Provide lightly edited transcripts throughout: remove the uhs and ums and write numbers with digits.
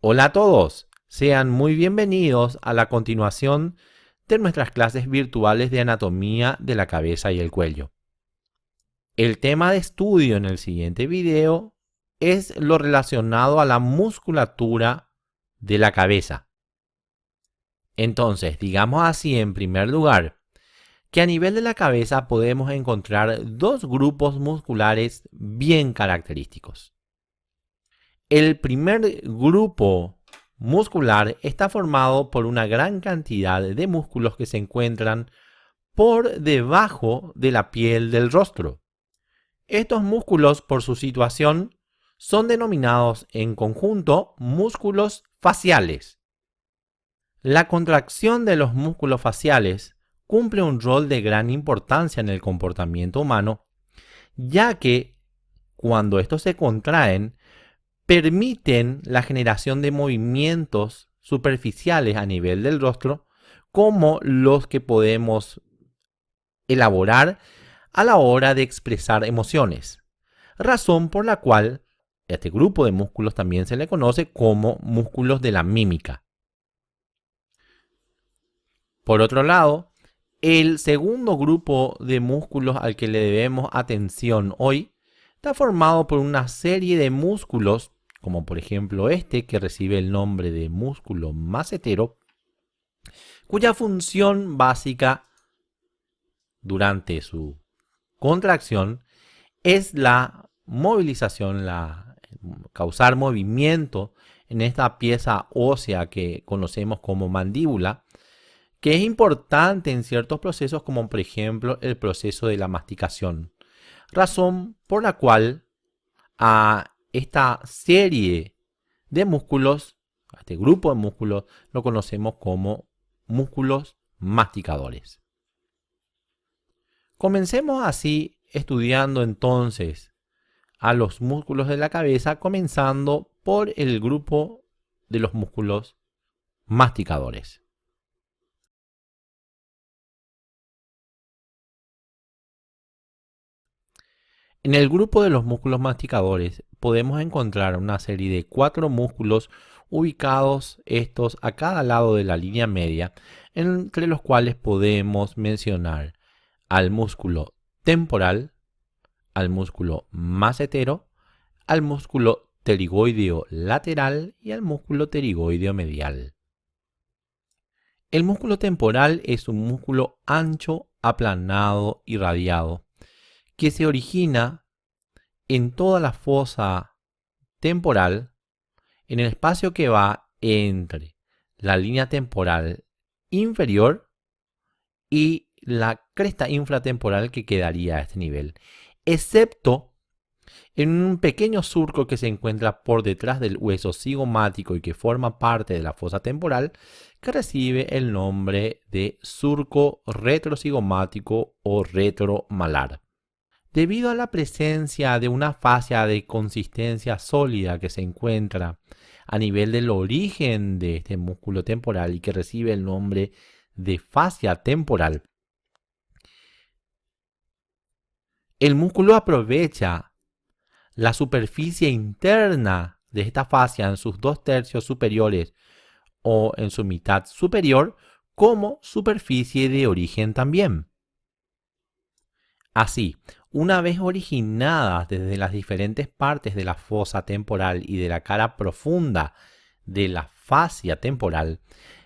Hola a todos, sean muy bienvenidos a la continuación de nuestras clases virtuales de anatomía de la cabeza y el cuello. El tema de estudio en el siguiente video es lo relacionado a la musculatura de la cabeza. Entonces, digamos así en primer lugar, que a nivel de la cabeza podemos encontrar dos grupos musculares bien característicos. El primer grupo muscular está formado por una gran cantidad de músculos que se encuentran por debajo de la piel del rostro. Estos músculos, por su situación, son denominados en conjunto músculos faciales. La contracción de los músculos faciales cumple un rol de gran importancia en el comportamiento humano, ya que cuando estos se contraen, permiten la generación de movimientos superficiales a nivel del rostro, como los que podemos elaborar a la hora de expresar emociones, razón por la cual este grupo de músculos también se le conoce como músculos de la mímica. Por otro lado, el segundo grupo de músculos al que le debemos atención hoy está formado por una serie de músculos, como por ejemplo este que recibe el nombre de músculo macetero, cuya función básica durante su contracción es la movilización, causar movimiento en esta pieza ósea que conocemos como mandíbula, que es importante en ciertos procesos como por ejemplo el proceso de la masticación, razón por la cual a esta serie de músculos, a este grupo de músculos, lo conocemos como músculos masticadores. Comencemos así estudiando entonces a los músculos de la cabeza, comenzando por el grupo de los músculos masticadores. En el grupo de los músculos masticadores podemos encontrar una serie de 4 músculos ubicados estos a cada lado de la línea media, entre los cuales podemos mencionar al músculo temporal, al músculo macetero, al músculo pterigoideo lateral y al músculo pterigoideo medial. El músculo temporal es un músculo ancho, aplanado y radiado que se origina en toda la fosa temporal, en el espacio que va entre la línea temporal inferior y la cresta infratemporal que quedaría a este nivel, excepto en un pequeño surco que se encuentra por detrás del hueso cigomático y que forma parte de la fosa temporal, que recibe el nombre de surco retrocigomático o retromalar. Debido a la presencia de una fascia de consistencia sólida que se encuentra a nivel del origen de este músculo temporal y que recibe el nombre de fascia temporal, el músculo aprovecha la superficie interna de esta fascia en sus 2/3 superiores o en su mitad superior como superficie de origen también. Así, una vez originadas desde las diferentes partes de la fosa temporal y de la cara profunda de la fascia temporal,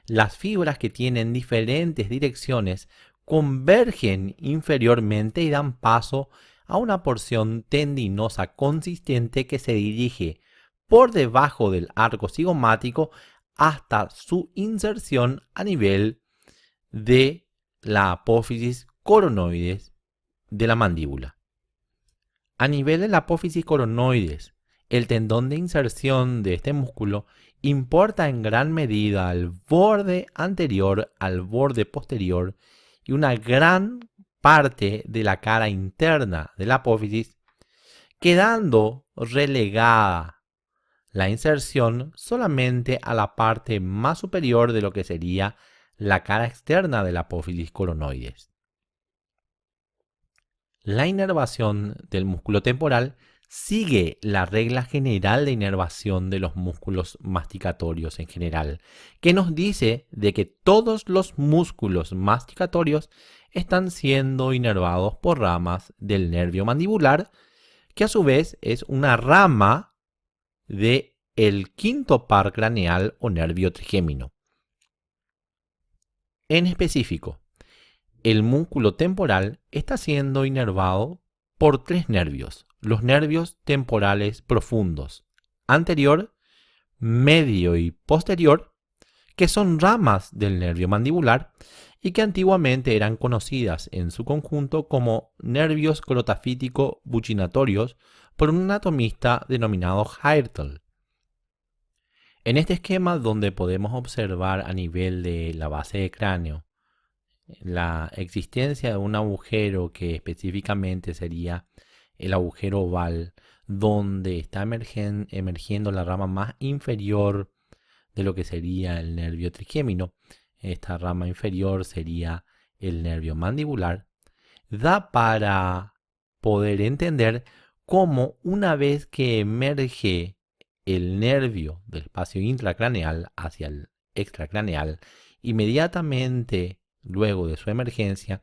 las fibras que tienen diferentes direcciones convergen inferiormente y dan paso a una porción tendinosa consistente que se dirige por debajo del arco cigomático hasta su inserción a nivel de la apófisis coronoides de la mandíbula. A nivel de la apófisis coronoides, el tendón de inserción de este músculo importa en gran medida al borde anterior, al borde posterior y una gran parte de la cara interna de la apófisis, quedando relegada la inserción solamente a la parte más superior de lo que sería la cara externa de la apófisis coronoides. La inervación del músculo temporal sigue la regla general de inervación de los músculos masticatorios en general, que nos dice de que todos los músculos masticatorios están siendo inervados por ramas del nervio mandibular, que a su vez es una rama del quinto par craneal o nervio trigémino. En específico, el músculo temporal está siendo inervado por tres nervios: los nervios temporales profundos, anterior, medio y posterior, que son ramas del nervio mandibular y que antiguamente eran conocidas en su conjunto como nervios crotafítico-buccinatorios por un anatomista denominado Haertel. En este esquema, donde podemos observar a nivel de la base de cráneo la existencia de un agujero que específicamente sería el agujero oval, donde está emergiendo la rama más inferior de lo que sería el nervio trigémino. Esta rama inferior sería el nervio mandibular. Da para poder entender cómo, una vez que emerge el nervio del espacio intracraneal hacia el extracraneal, inmediatamente luego de su emergencia,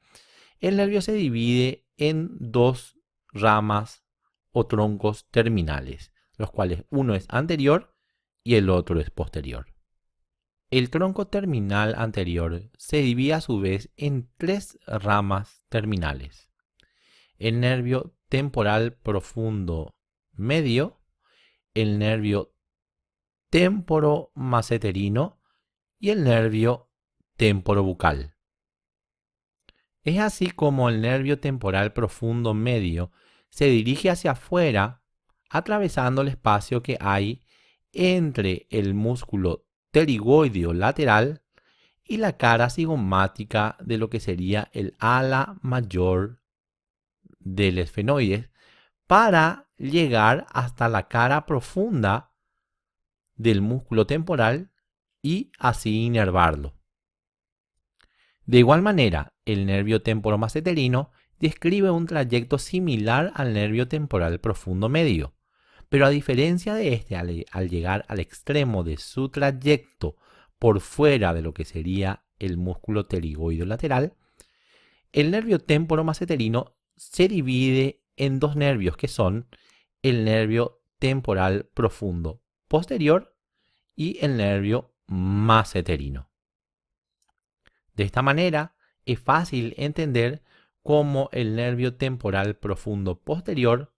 el nervio se divide en dos ramas o troncos terminales, los cuales uno es anterior y el otro es posterior. El tronco terminal anterior se divide a su vez en tres ramas terminales: el nervio temporal profundo medio, el nervio temporomaceterino y el nervio temporobucal. Es así como el nervio temporal profundo medio se dirige hacia afuera, atravesando el espacio que hay entre el músculo pterigoideo lateral y la cara cigomática de lo que sería el ala mayor del esfenoides, para llegar hasta la cara profunda del músculo temporal y así inervarlo. De igual manera, el nervio temporomaceterino describe un trayecto similar al nervio temporal profundo medio, pero a diferencia de este, al llegar al extremo de su trayecto por fuera de lo que sería el músculo pterigoideo lateral, el nervio temporomaceterino se divide en dos nervios, que son el nervio temporal profundo posterior y el nervio maceterino. De esta manera, es fácil entender cómo el nervio temporal profundo posterior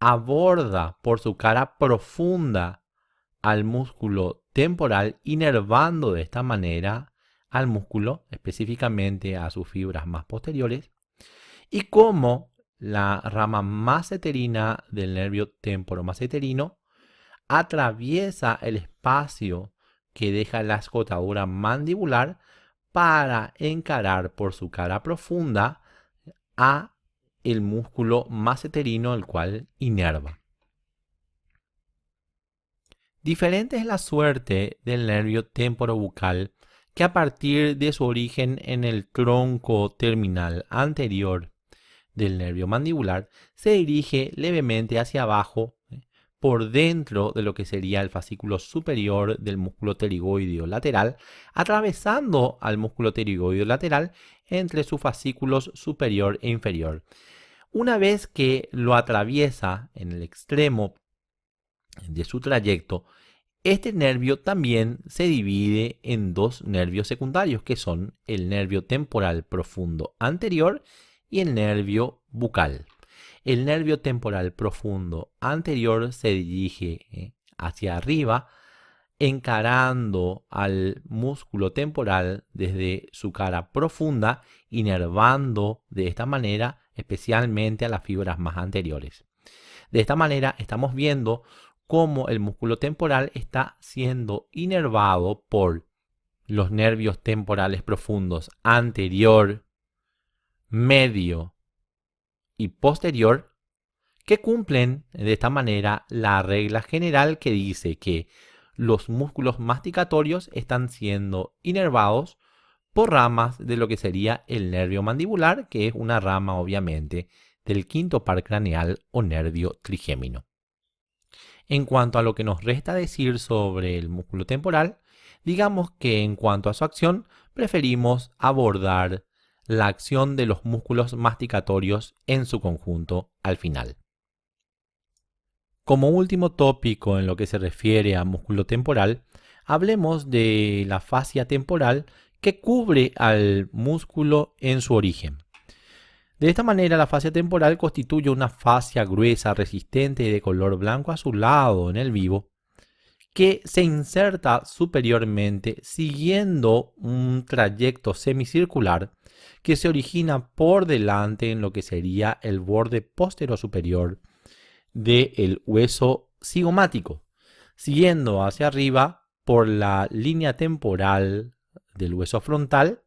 aborda por su cara profunda al músculo temporal, inervando de esta manera al músculo, específicamente a sus fibras más posteriores, y cómo la rama maceterina del nervio temporomaceterino atraviesa el espacio que deja la escotadura mandibular para encarar por su cara profunda a el músculo maceterino, el cual inerva. Diferente es la suerte del nervio temporobucal, que a partir de su origen en el tronco terminal anterior del nervio mandibular se dirige levemente hacia abajo por dentro de lo que sería el fascículo superior del músculo pterigoideo lateral, atravesando al músculo pterigoideo lateral entre sus fascículos superior e inferior. Una vez que lo atraviesa en el extremo de su trayecto, este nervio también se divide en dos nervios secundarios, que son el nervio temporal profundo anterior y el nervio bucal. El nervio temporal profundo anterior se dirige hacia arriba, encarando al músculo temporal desde su cara profunda, inervando de esta manera especialmente a las fibras más anteriores. De esta manera estamos viendo cómo el músculo temporal está siendo inervado por los nervios temporales profundos anterior, medio y posterior, que cumplen de esta manera la regla general que dice que los músculos masticatorios están siendo inervados por ramas de lo que sería el nervio mandibular, que es una rama obviamente del quinto par craneal o nervio trigémino. En cuanto a lo que nos resta decir sobre el músculo temporal, digamos que en cuanto a su acción, preferimos abordar la acción de los músculos masticatorios en su conjunto al final. Como último tópico en lo que se refiere a músculo temporal, hablemos de la fascia temporal que cubre al músculo en su origen. De esta manera, la fascia temporal constituye una fascia gruesa, resistente y de color blanco azulado en el vivo, que se inserta superiormente siguiendo un trayecto semicircular que se origina por delante en lo que sería el borde postero superior del hueso cigomático, siguiendo hacia arriba por la línea temporal del hueso frontal,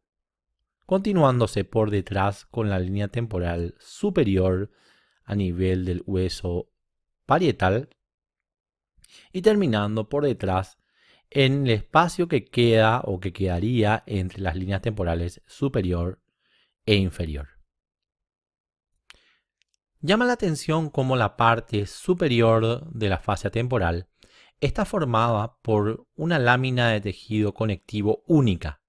continuándose por detrás con la línea temporal superior a nivel del hueso parietal y terminando por detrás en el espacio que queda o que quedaría entre las líneas temporales superior e inferior. Llama la atención cómo la parte superior de la fascia temporal está formada por una lámina de tejido conectivo única,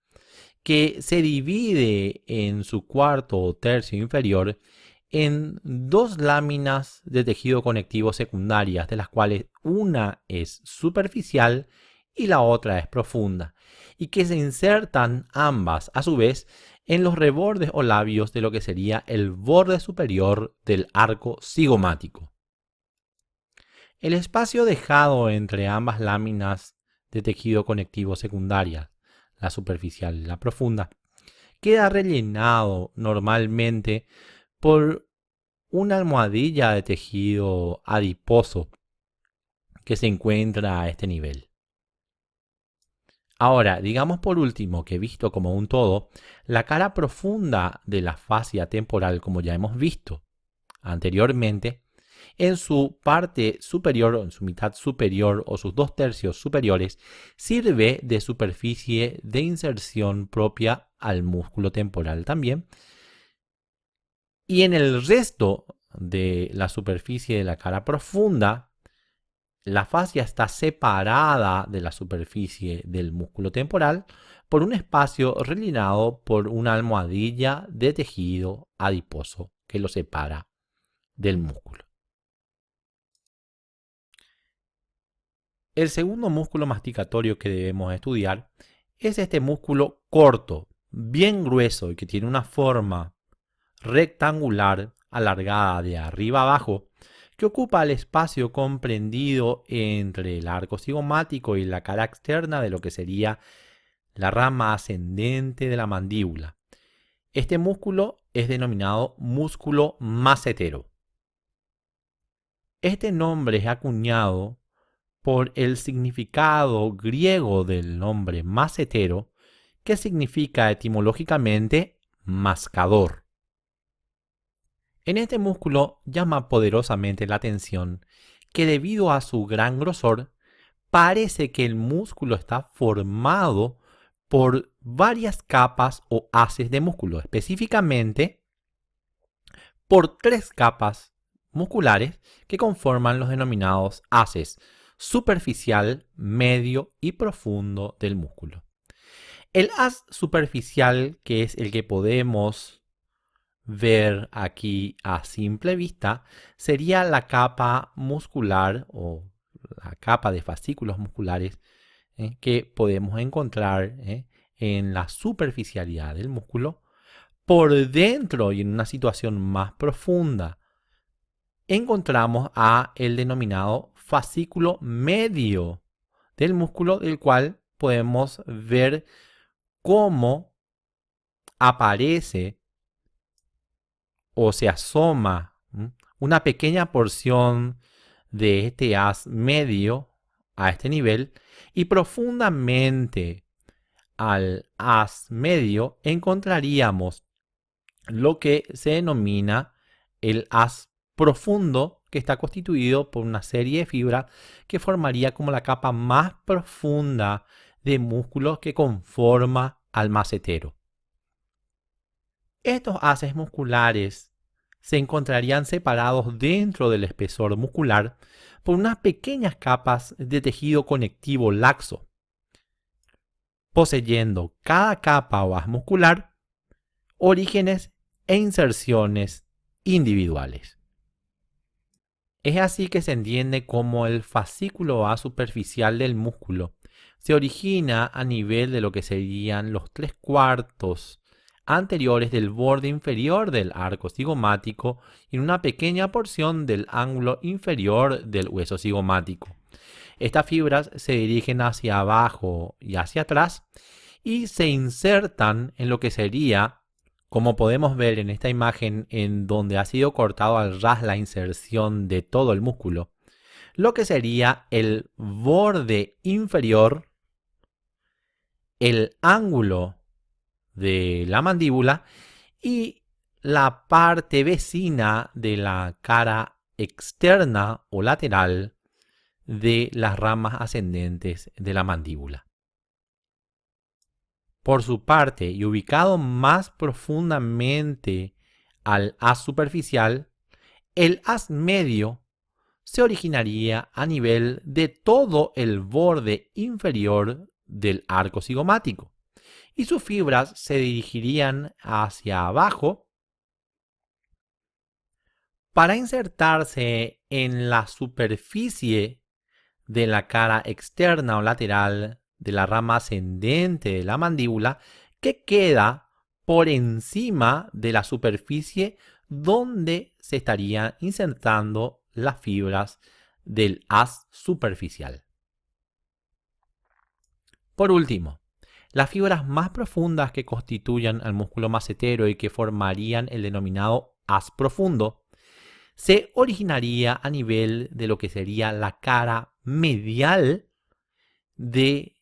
que se divide en su cuarto o tercio inferior en dos láminas de tejido conectivo secundarias, de las cuales una es superficial y la otra es profunda, y que se insertan ambas a su vez en los rebordes o labios de lo que sería el borde superior del arco cigomático. El espacio dejado entre ambas láminas de tejido conectivo secundarias, la superficial y la profunda, queda rellenado normalmente por una almohadilla de tejido adiposo que se encuentra a este nivel. Ahora, digamos por último que visto como un todo, la cara profunda de la fascia temporal, como ya hemos visto anteriormente, en su parte superior, en su mitad superior o sus dos tercios superiores, sirve de superficie de inserción propia al músculo temporal también. Y en el resto de la superficie de la cara profunda, la fascia está separada de la superficie del músculo temporal por un espacio rellenado por una almohadilla de tejido adiposo que lo separa del músculo. El segundo músculo masticatorio que debemos estudiar es este músculo corto, bien grueso y que tiene una forma rectangular alargada de arriba abajo, que ocupa el espacio comprendido entre el arco cigomático y la cara externa de lo que sería la rama ascendente de la mandíbula. Este músculo es denominado músculo macetero. Este nombre es acuñado por el significado griego del nombre macetero, que significa etimológicamente mascador. En este músculo llama poderosamente la atención que debido a su gran grosor, parece que el músculo está formado por varias capas o haces de músculo, específicamente por tres capas musculares que conforman los denominados haces superficial, medio y profundo del músculo. El haz superficial, que es el que podemos ver aquí a simple vista, sería la capa muscular o la capa de fascículos musculares que podemos encontrar en la superficialidad del músculo. Por dentro y en una situación más profunda encontramos a el denominado fascículo medio del músculo, del cual podemos ver cómo aparece o se asoma una pequeña porción de este haz medio a este nivel, y profundamente al haz medio encontraríamos lo que se denomina el haz profundo, que está constituido por una serie de fibras que formaría como la capa más profunda de músculos que conforma al macetero. Estos haces musculares se encontrarían separados dentro del espesor muscular por unas pequeñas capas de tejido conectivo laxo, poseyendo cada capa o haz muscular orígenes e inserciones individuales. Es así que se entiende cómo el fascículo A superficial del músculo se origina a nivel de lo que serían los 3/4 anteriores del borde inferior del arco cigomático y en una pequeña porción del ángulo inferior del hueso cigomático. Estas fibras se dirigen hacia abajo y hacia atrás y se insertan en lo que sería, como podemos ver en esta imagen en donde ha sido cortado al ras la inserción de todo el músculo, lo que sería el borde inferior, el ángulo de la mandíbula y la parte vecina de la cara externa o lateral de las ramas ascendentes de la mandíbula. Por su parte, y ubicado más profundamente al haz superficial, el haz medio se originaría a nivel de todo el borde inferior del arco cigomático y sus fibras se dirigirían hacia abajo para insertarse en la superficie de la cara externa o lateral de la rama ascendente de la mandíbula que queda por encima de la superficie donde se estarían insertando las fibras del haz superficial. Por último, las fibras más profundas que constituyan al músculo macetero y que formarían el denominado haz profundo se originaría a nivel de lo que sería la cara medial del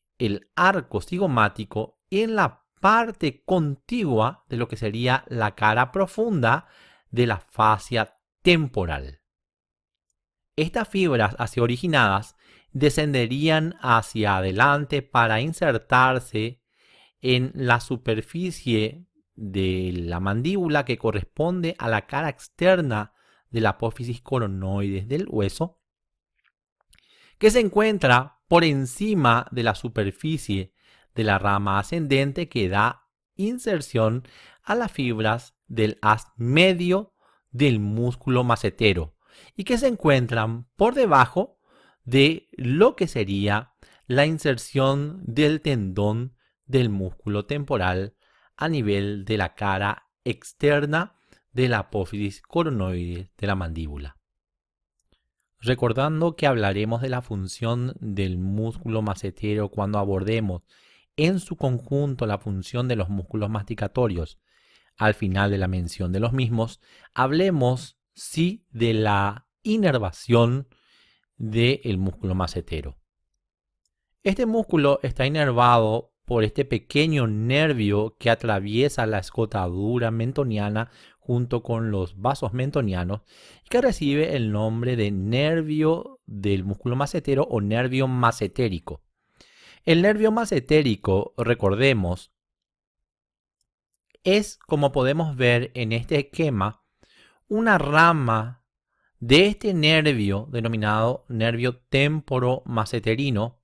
arco cigomático en la parte contigua de lo que sería la cara profunda de la fascia temporal. Estas fibras así originadas descenderían hacia adelante para insertarse en la superficie de la mandíbula que corresponde a la cara externa de la apófisis coronoides del hueso, que se encuentra por encima de la superficie de la rama ascendente que da inserción a las fibras del haz medio del músculo macetero y que se encuentran por debajo de lo que sería la inserción del tendón del músculo temporal a nivel de la cara externa de la apófisis coronoide de la mandíbula. Recordando que hablaremos de la función del músculo macetero cuando abordemos en su conjunto la función de los músculos masticatorios al final de la mención de los mismos, hablemos sí de la inervación del músculo macetero. Este músculo está inervado por este pequeño nervio que atraviesa la escotadura mentoniana junto con los vasos mentonianos y que recibe el nombre de nervio del músculo macetero o nervio macetérico. El nervio macetérico, recordemos, es, como podemos ver en este esquema, una rama de este nervio denominado nervio temporomaceterino,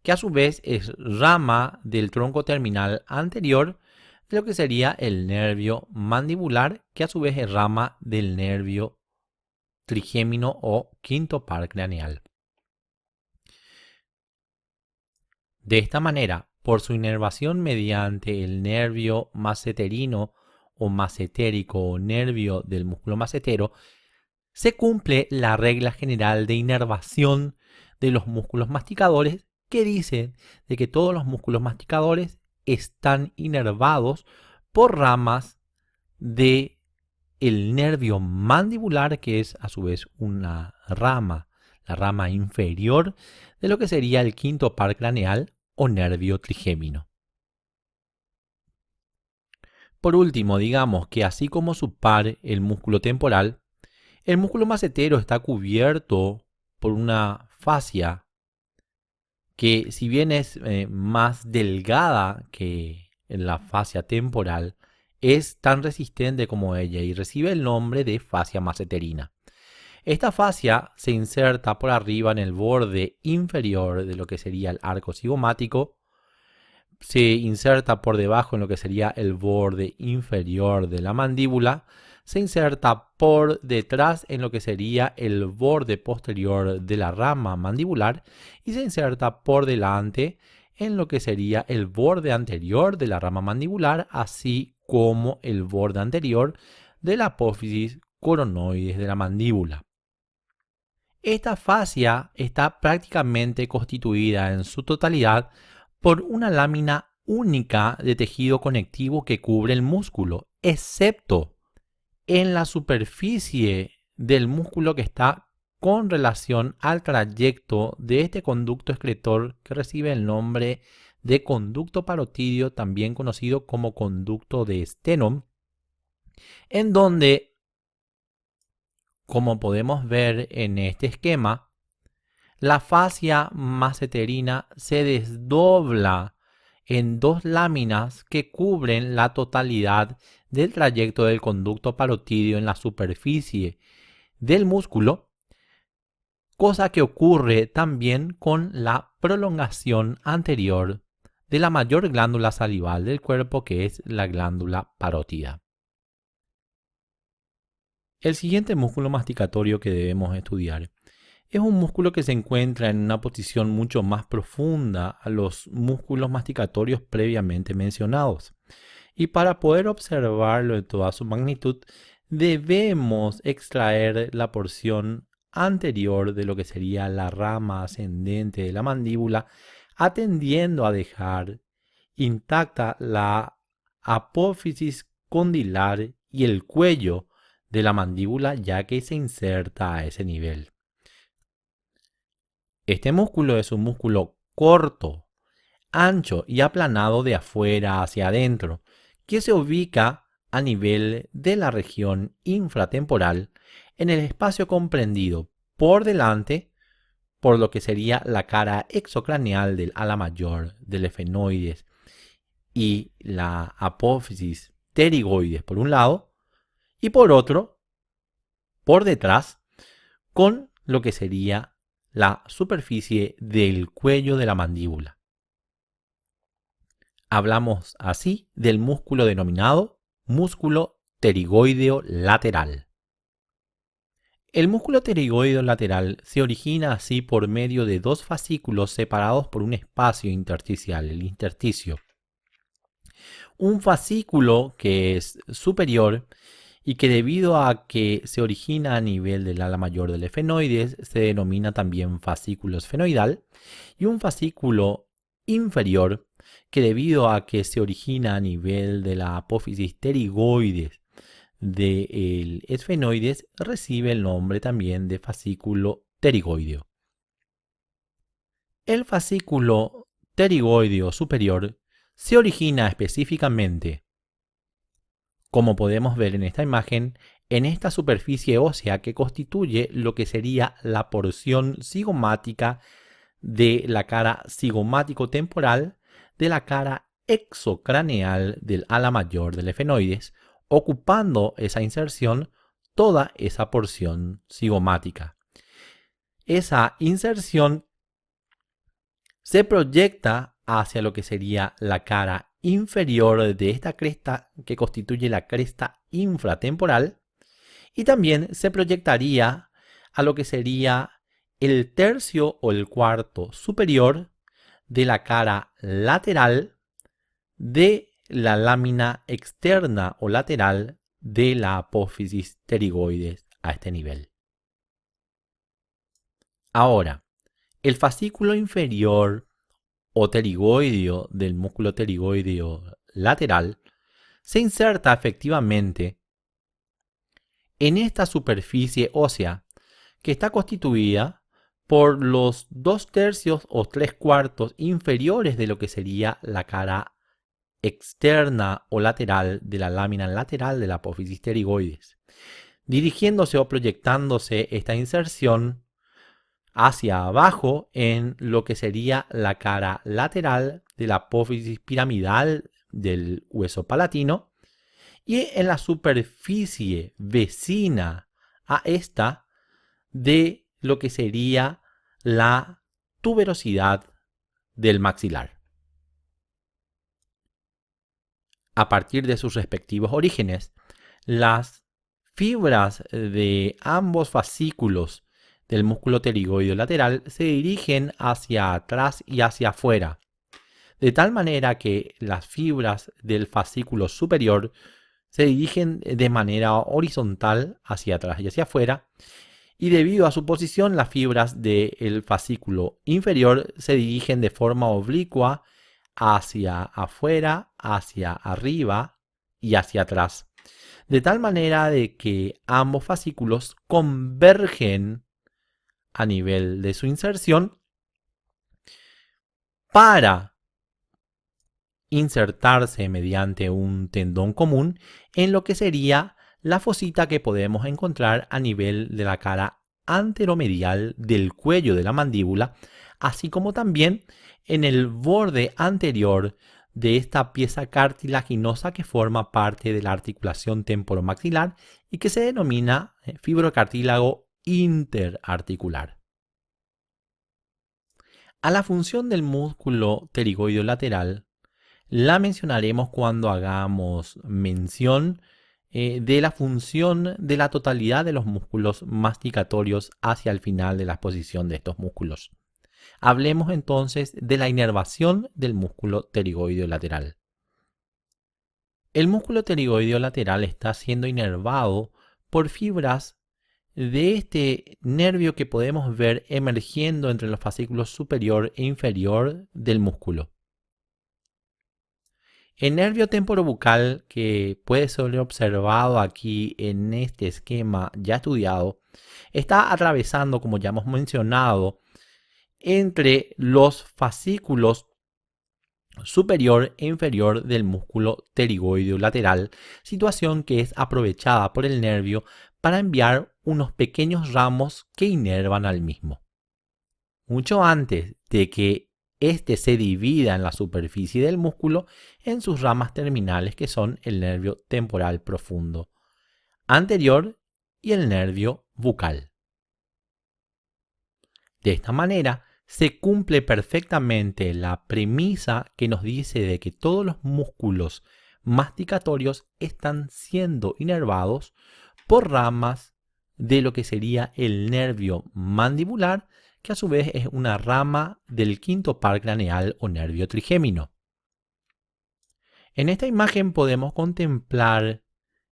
que a su vez es rama del tronco terminal anterior de lo que sería el nervio mandibular, que a su vez es rama del nervio trigémino o quinto par craneal. De esta manera, por su inervación mediante el nervio maceterino o macetérico o nervio del músculo macetero, se cumple la regla general de inervación de los músculos masticadores que dice de que todos los músculos masticadores están inervados por ramas de el nervio mandibular, que es a su vez una rama, la rama inferior de lo que sería el quinto par craneal o nervio trigémino. Por último, digamos que así como su par, el músculo temporal, el músculo macetero está cubierto por una fascia que, si bien es más delgada que la fascia temporal, es tan resistente como ella y recibe el nombre de fascia masseterina. Esta fascia se inserta por arriba en el borde inferior de lo que sería el arco cigomático, se inserta por debajo en lo que sería el borde inferior de la mandíbula, se inserta por detrás en lo que sería el borde posterior de la rama mandibular y se inserta por delante en lo que sería el borde anterior de la rama mandibular, así como el borde anterior de la apófisis coronoides de la mandíbula. Esta fascia está prácticamente constituida en su totalidad por una lámina única de tejido conectivo que cubre el músculo, excepto en la superficie del músculo que está con relación al trayecto de este conducto excretor que recibe el nombre de conducto parotidio, también conocido como conducto de Stenholm, en donde, como podemos ver en este esquema, la fascia masseterina se desdobla en dos láminas que cubren la totalidad del trayecto del conducto parotidio en la superficie del músculo, cosa que ocurre también con la prolongación anterior de la mayor glándula salival del cuerpo, que es la glándula parótida. El siguiente músculo masticatorio que debemos estudiar es un músculo que se encuentra en una posición mucho más profunda a los músculos masticatorios previamente mencionados. Y para poder observarlo en toda su magnitud, debemos extraer la porción anterior de lo que sería la rama ascendente de la mandíbula, atendiendo a dejar intacta la apófisis condilar y el cuello de la mandíbula, ya que se inserta a ese nivel. Este músculo es un músculo corto, ancho y aplanado de afuera hacia adentro, que se ubica a nivel de la región infratemporal en el espacio comprendido por delante por lo que sería la cara exocraneal del ala mayor del efenoides y la apófisis pterigoides por un lado, y por otro, por detrás, con lo que sería la superficie del cuello de la mandíbula. Hablamos así del músculo denominado músculo pterigoideo lateral. El músculo pterigoideo lateral se origina así por medio de dos fascículos separados por un espacio intersticial, el intersticio. Un fascículo que es superior y que, debido a que se origina a nivel del ala mayor del efenoides, se denomina también fascículo esfenoidal, y un fascículo inferior que, debido a que se origina a nivel de la apófisis pterigoides del esfenoides, recibe el nombre también de fascículo pterigoideo. El fascículo pterigoideo superior se origina específicamente, como podemos ver en esta imagen, en esta superficie ósea que constituye lo que sería la porción cigomática de la cara cigomático-temporal de la cara exocraneal del ala mayor del efenoides, ocupando esa inserción toda esa porción cigomática. Esa inserción se proyecta hacia lo que sería la cara inferior de esta cresta que constituye la cresta infratemporal, y también se proyectaría a lo que sería el tercio o el cuarto superior de la cara lateral de la lámina externa o lateral de la apófisis pterigoides a este nivel. Ahora, el fascículo inferior o pterigoideo del músculo pterigoideo lateral se inserta efectivamente en esta superficie ósea que está constituida por los 2/3 o 3/4 inferiores de lo que sería la cara externa o lateral de la lámina lateral de la apófisis pterigoides, dirigiéndose o proyectándose esta inserción hacia abajo en lo que sería la cara lateral de la apófisis piramidal del hueso palatino, y en la superficie vecina a esta de lo que sería la tuberosidad del maxilar. A partir de sus respectivos orígenes, las fibras de ambos fascículos del músculo pterigoideo lateral se dirigen hacia atrás y hacia afuera, de tal manera que las fibras del fascículo superior se dirigen de manera horizontal hacia atrás y hacia afuera, y debido a su posición las fibras del fascículo inferior se dirigen de forma oblicua hacia afuera, hacia arriba y hacia atrás, de tal manera de que ambos fascículos convergen a nivel de su inserción para insertarse mediante un tendón común en lo que sería la fosita que podemos encontrar a nivel de la cara anteromedial del cuello de la mandíbula, así como también en el borde anterior de esta pieza cartilaginosa que forma parte de la articulación temporomaxilar y que se denomina fibrocartílago interarticular. A la función del músculo pterigoideo lateral la mencionaremos cuando hagamos mención de la función de la totalidad de los músculos masticatorios hacia el final de la exposición de estos músculos. Hablemos entonces de la inervación del músculo pterigoideo lateral. El músculo pterigoideo lateral está siendo inervado por fibras de este nervio que podemos ver emergiendo entre los fascículos superior e inferior del músculo. El nervio temporobucal, que puede ser observado aquí en este esquema ya estudiado, está atravesando, como ya hemos mencionado, entre los fascículos superior e inferior del músculo pterigoideo lateral, situación que es aprovechada por el nervio para enviar unos pequeños ramos que inervan al mismo. Mucho antes de que este se divida en la superficie del músculo en sus ramas terminales, que son el nervio temporal profundo anterior y el nervio bucal. De esta manera se cumple perfectamente la premisa que nos dice de que todos los músculos masticatorios están siendo inervados por ramas de lo que sería el nervio mandibular, que a su vez es una rama del quinto par craneal o nervio trigémino. En esta imagen podemos contemplar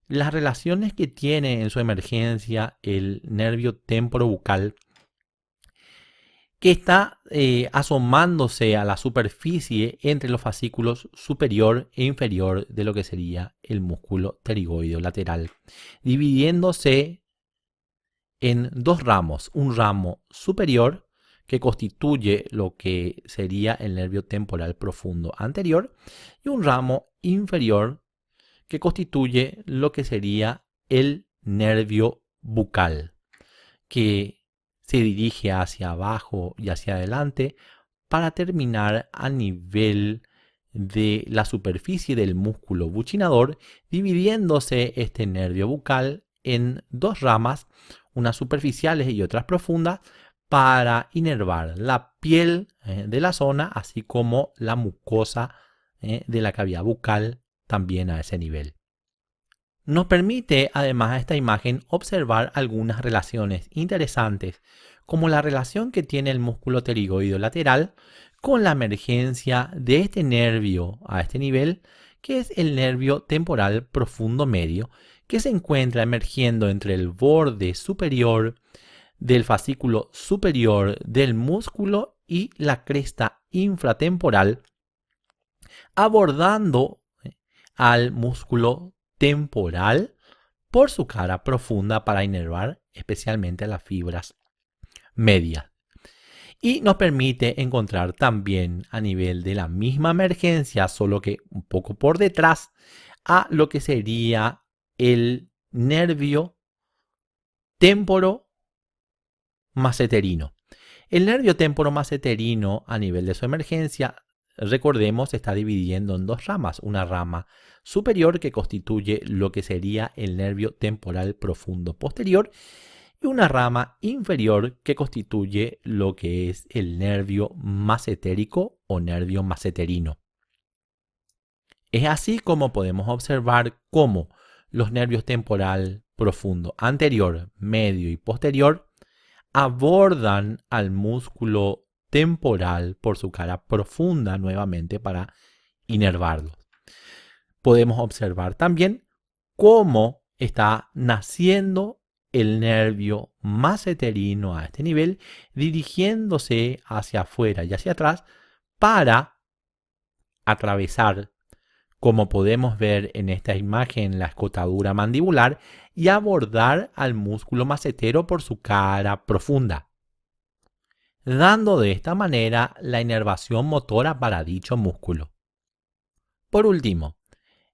las relaciones que tiene en su emergencia el nervio temporobucal, que está asomándose a la superficie entre los fascículos superior e inferior de lo que sería el músculo pterigoideo lateral, dividiéndose en dos ramos, un ramo superior que constituye lo que sería el nervio temporal profundo anterior y un ramo inferior que constituye lo que sería el nervio bucal, que se dirige hacia abajo y hacia adelante para terminar a nivel de la superficie del músculo buccinador, dividiéndose este nervio bucal en dos ramas, unas superficiales y otras profundas, para inervar la piel de la zona, así como la mucosa de la cavidad bucal también a ese nivel. Nos permite además esta imagen observar algunas relaciones interesantes, como la relación que tiene el músculo pterigoideo lateral con la emergencia de este nervio a este nivel, que es el nervio temporal profundo medio, que se encuentra emergiendo entre el borde superior del fascículo superior del músculo y la cresta infratemporal, abordando al músculo temporal por su cara profunda para inervar especialmente a las fibras medias. Y nos permite encontrar también a nivel de la misma emergencia, solo que un poco por detrás, a lo que sería el nervio temporomaceterino. El nervio temporomaceterino a nivel de su emergencia recordemos, se está dividiendo en dos ramas. Una rama superior que constituye lo que sería el nervio temporal profundo posterior y una rama inferior que constituye lo que es el nervio masentérico o nervio masenterino. Es así como podemos observar cómo los nervios temporal profundo anterior, medio y posterior abordan al músculo temporal por su cara profunda nuevamente para inervarlo. Podemos observar también cómo está naciendo el nervio masenterino a este nivel, dirigiéndose hacia afuera y hacia atrás para atravesar, como podemos ver en esta imagen, la escotadura mandibular y abordar al músculo macetero por su cara profunda, dando de esta manera la inervación motora para dicho músculo. Por último,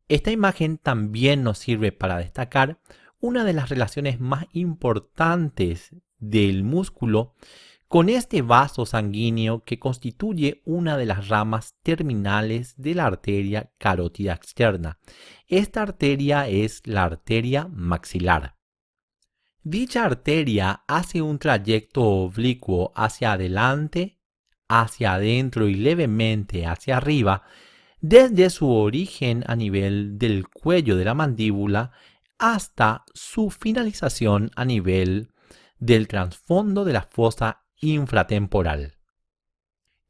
esta imagen también nos sirve para destacar una de las relaciones más importantes del músculo con este vaso sanguíneo que constituye una de las ramas terminales de la arteria carótida externa. Esta arteria es la arteria maxilar. Dicha arteria hace un trayecto oblicuo hacia adelante, hacia adentro y levemente hacia arriba, desde su origen a nivel del cuello de la mandíbula hasta su finalización a nivel del trasfondo de la fosa infratemporal.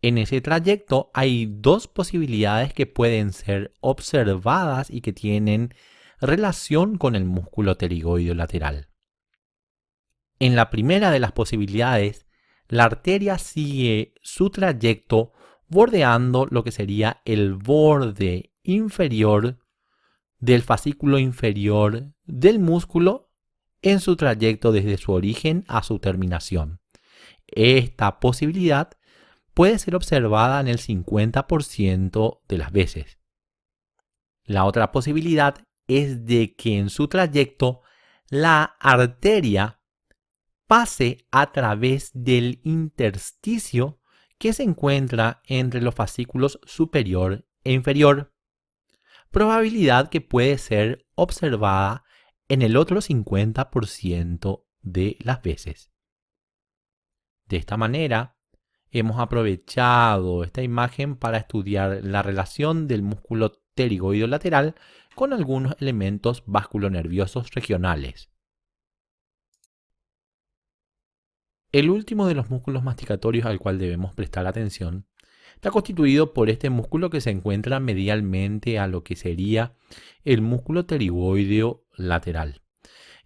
En ese trayecto hay dos posibilidades que pueden ser observadas y que tienen relación con el músculo pterigoideo lateral. En la primera de las posibilidades, la arteria sigue su trayecto bordeando lo que sería el borde inferior del fascículo inferior del músculo en su trayecto desde su origen a su terminación. Esta posibilidad puede ser observada en el 50% de las veces. La otra posibilidad es de que en su trayecto la arteria pase a través del intersticio que se encuentra entre los fascículos superior e inferior, probabilidad que puede ser observada en el otro 50% de las veces. De esta manera, hemos aprovechado esta imagen para estudiar la relación del músculo pterigoideo lateral con algunos elementos vasculonerviosos regionales. El último de los músculos masticatorios al cual debemos prestar atención está constituido por este músculo que se encuentra medialmente a lo que sería el músculo pterigoideo lateral.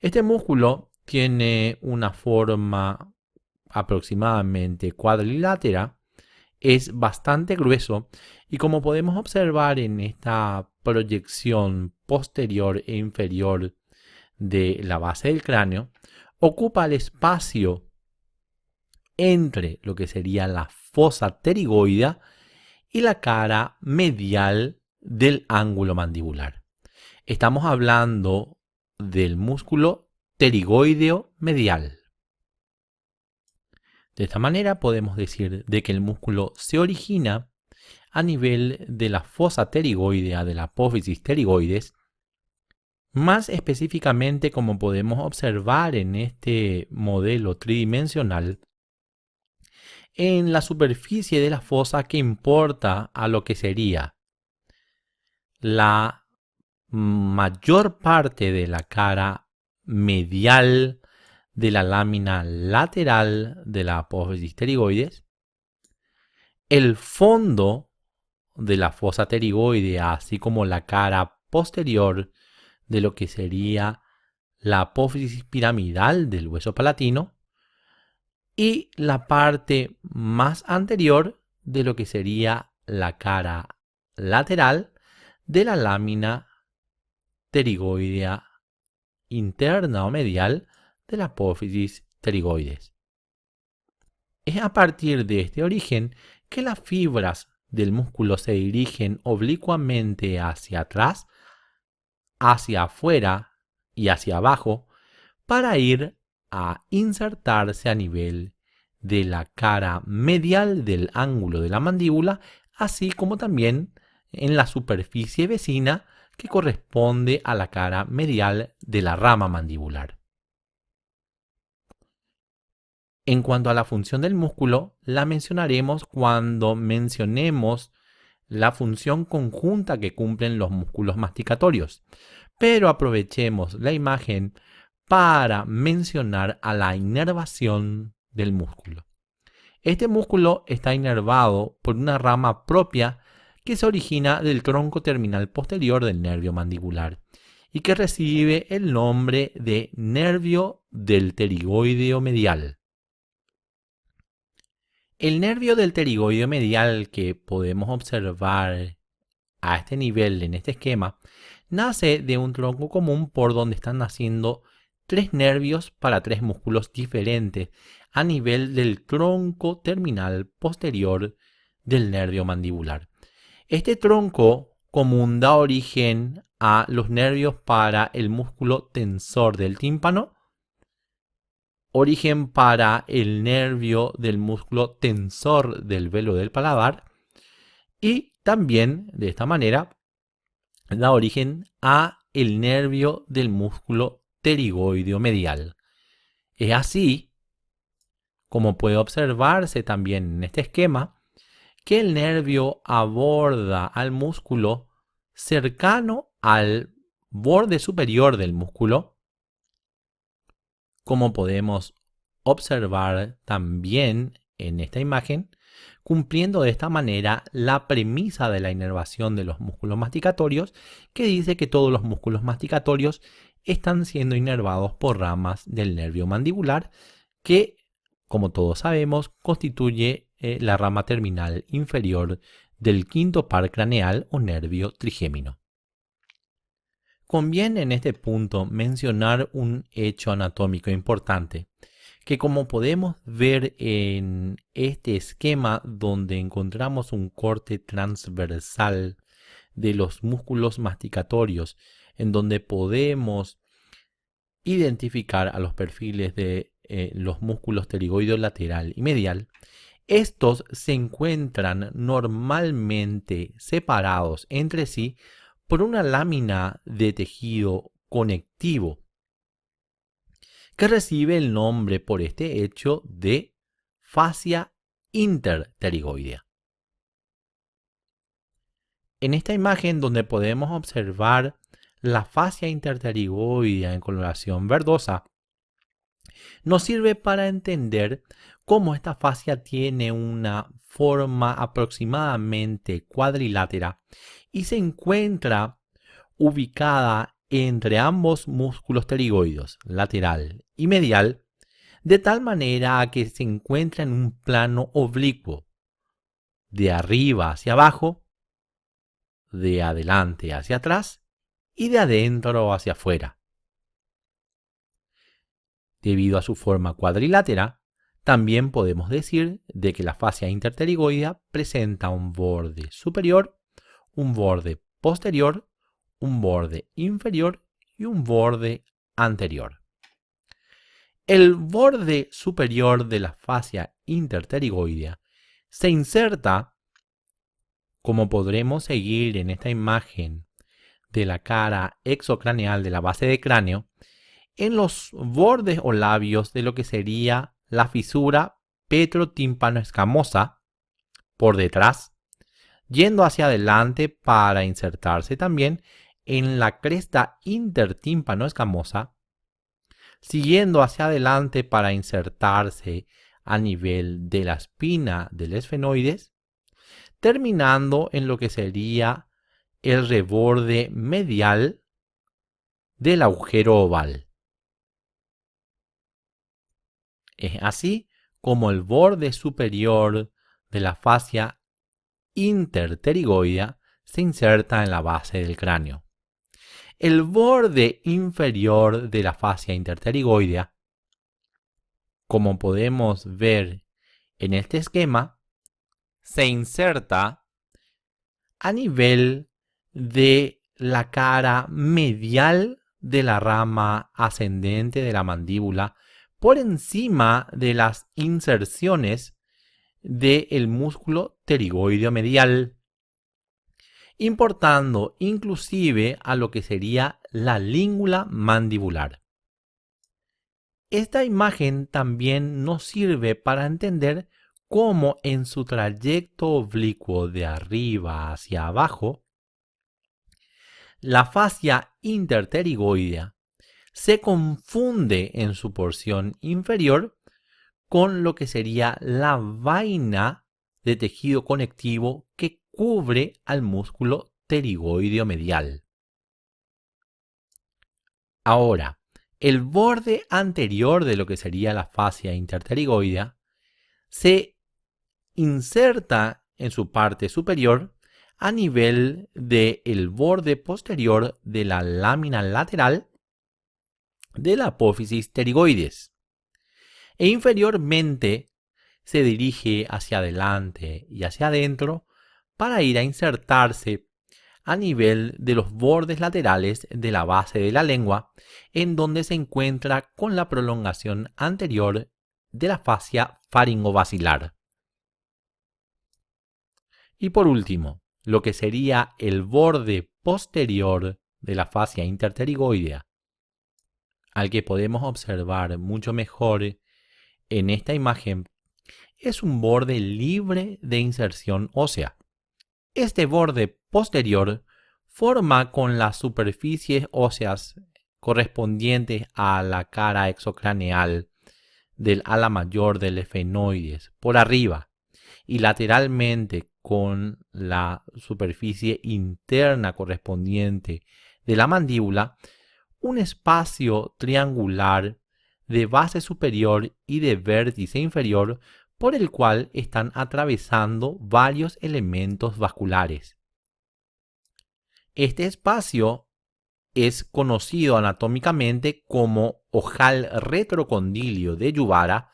Este músculo tiene una forma aproximadamente cuadrilátera, es bastante grueso y como podemos observar en esta proyección posterior e inferior de la base del cráneo, ocupa el espacio entre lo que sería la fosa pterigoidea y la cara medial del ángulo mandibular. Estamos hablando del músculo pterigoideo medial. De esta manera podemos decir de que el músculo se origina a nivel de la fosa pterigoidea de la apófisis pterigoides, más específicamente como podemos observar en este modelo tridimensional, en la superficie de la fosa que importa a lo que sería la mayor parte de la cara medial de la lámina lateral de la apófisis pterigoides, el fondo de la fosa pterigoidea, así como la cara posterior de lo que sería la apófisis piramidal del hueso palatino, y la parte más anterior de lo que sería la cara lateral de la lámina pterigoidea interna o medial de la apófisis pterigoides. Es a partir de este origen que las fibras del músculo se dirigen oblicuamente hacia atrás, hacia afuera y hacia abajo para ir a insertarse a nivel de la cara medial del ángulo de la mandíbula así como también en la superficie vecina que corresponde a la cara medial de la rama mandibular. En cuanto a la función del músculo, la mencionaremos cuando mencionemos la función conjunta que cumplen los músculos masticatorios. Pero aprovechemos la imagen para mencionar a la inervación del músculo. Este músculo está inervado por una rama propia que se origina del tronco terminal posterior del nervio mandibular y que recibe el nombre de nervio del pterigoideo medial. El nervio del pterigoideo medial que podemos observar a este nivel en este esquema nace de un tronco común por donde están naciendo tres nervios para tres músculos diferentes a nivel del tronco terminal posterior del nervio mandibular. Este tronco común da origen a los nervios para el músculo tensor del tímpano, origen para el nervio del músculo tensor del velo del paladar y también de esta manera da origen a el nervio del músculo pterigoideo medial. Es así como puede observarse también en este esquema que el nervio aborda al músculo cercano al borde superior del músculo, como podemos observar también en esta imagen, cumpliendo de esta manera la premisa de la inervación de los músculos masticatorios, que dice que todos los músculos masticatorios están siendo inervados por ramas del nervio mandibular, que, como todos sabemos, constituye la rama terminal inferior del quinto par craneal o nervio trigémino. Conviene en este punto mencionar un hecho anatómico importante, que como podemos ver en este esquema donde encontramos un corte transversal de los músculos masticatorios, en donde podemos identificar a los perfiles de los músculos pterigoideo lateral y medial, estos se encuentran normalmente separados entre sí por una lámina de tejido conectivo que recibe el nombre por este hecho de fascia interpterigoidea. En esta imagen donde podemos observar la fascia interpterigoidea en coloración verdosa, nos sirve para entender cómo esta fascia tiene una forma aproximadamente cuadrilátera y se encuentra ubicada entre ambos músculos pterigoideos, lateral y medial, de tal manera que se encuentra en un plano oblicuo, de arriba hacia abajo, de adelante hacia atrás y de adentro hacia afuera. Debido a su forma cuadrilátera, también podemos decir de que la fascia interpterigoidea presenta un borde superior, un borde posterior, un borde inferior y un borde anterior. El borde superior de la fascia interpterigoidea se inserta, como podremos seguir en esta imagen de la cara exocraneal de la base de cráneo, en los bordes o labios de lo que sería la fisura petrotímpano-escamosa por detrás, yendo hacia adelante para insertarse también en la cresta intertímpano-escamosa, siguiendo hacia adelante para insertarse a nivel de la espina del esfenoides, terminando en lo que sería el reborde medial del agujero oval. Es así como el borde superior de la fascia interpterigoidea se inserta en la base del cráneo. El borde inferior de la fascia interpterigoidea, como podemos ver en este esquema, se inserta a nivel de la cara medial de la rama ascendente de la mandíbula, por encima de las inserciones del músculo pterigoideo medial, importando inclusive a lo que sería la língula mandibular. Esta imagen también nos sirve para entender cómo en su trayecto oblicuo de arriba hacia abajo, la fascia interpterigoidea se confunde en su porción inferior con lo que sería la vaina de tejido conectivo que cubre al músculo pterigoideo medial. Ahora, el borde anterior de lo que sería la fascia interpterigoidea se inserta en su parte superior a nivel del borde posterior de la lámina lateral de la apófisis pterigoides e inferiormente se dirige hacia adelante y hacia adentro para ir a insertarse a nivel de los bordes laterales de la base de la lengua, en donde se encuentra con la prolongación anterior de la fascia faringobasilar. Y por último, lo que sería el borde posterior de la fascia interpterigoidea, al que podemos observar mucho mejor en esta imagen, es un borde libre de inserción ósea. Este borde posterior forma con las superficies óseas correspondientes a la cara exocraneal del ala mayor del esfenoides por arriba y lateralmente con la superficie interna correspondiente de la mandíbula, un espacio triangular de base superior y de vértice inferior por el cual están atravesando varios elementos vasculares. Este espacio es conocido anatómicamente como ojal retrocondilio de Yubara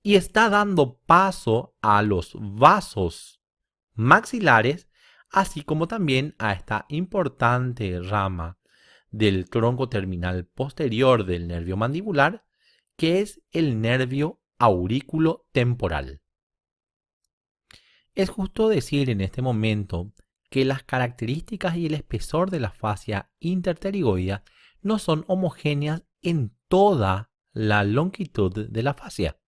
y está dando paso a los vasos maxilares, así como también a esta importante rama del tronco terminal posterior del nervio mandibular, que es el nervio aurículo temporal. Es justo decir en este momento que las características y el espesor de la fascia interpterigoidea no son homogéneas en toda la longitud de la fascia.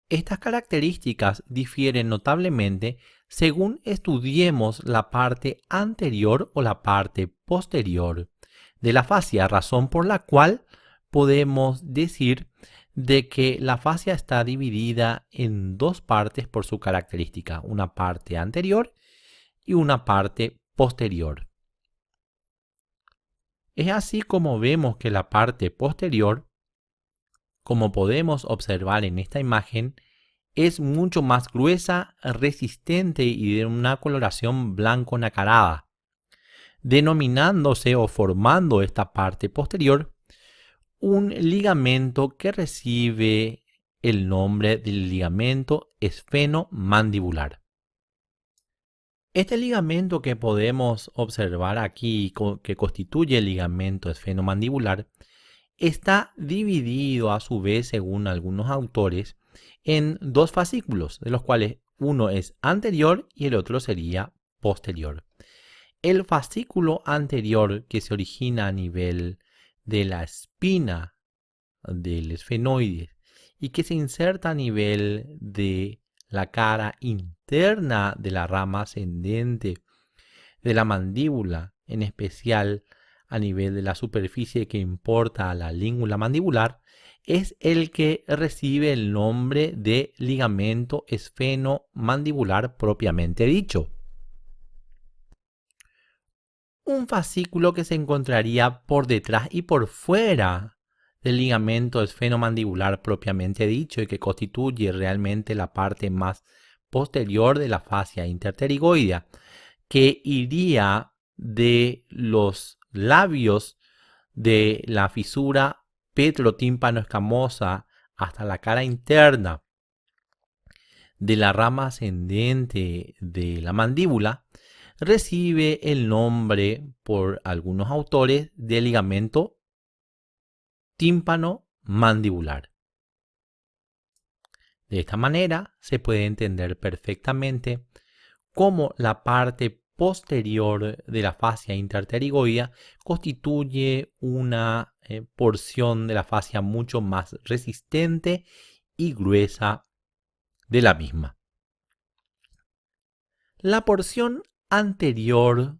Estas características difieren notablemente según estudiemos la parte anterior o la parte posterior de la fascia, razón por la cual podemos decir de que la fascia está dividida en dos partes por su característica, una parte anterior y una parte posterior. Es así como vemos que la parte posterior, como podemos observar en esta imagen, es mucho más gruesa, resistente y de una coloración blanco nacarada, denominándose o formando esta parte posterior un ligamento que recibe el nombre del ligamento esfenomandibular. Este ligamento que podemos observar aquí, que constituye el ligamento esfenomandibular, está dividido a su vez, según algunos autores, en dos fascículos, de los cuales uno es anterior y el otro sería posterior. El fascículo anterior, que se origina a nivel de la espina del esfenoide y que se inserta a nivel de la cara interna de la rama ascendente de la mandíbula, en especial a nivel de la superficie que importa a la língula mandibular, es el que recibe el nombre de ligamento esfenomandibular propiamente dicho. Un fascículo que se encontraría por detrás y por fuera del ligamento esfenomandibular propiamente dicho y que constituye realmente la parte más posterior de la fascia interpterigoidea, que iría de los labios de la fisura petrotímpano escamosa hasta la cara interna de la rama ascendente de la mandíbula, recibe el nombre por algunos autores de ligamento tímpano mandibular. De esta manera se puede entender perfectamente cómo la parte posterior de la fascia interpterigoidea constituye una porción de la fascia mucho más resistente y gruesa de la misma. La porción anterior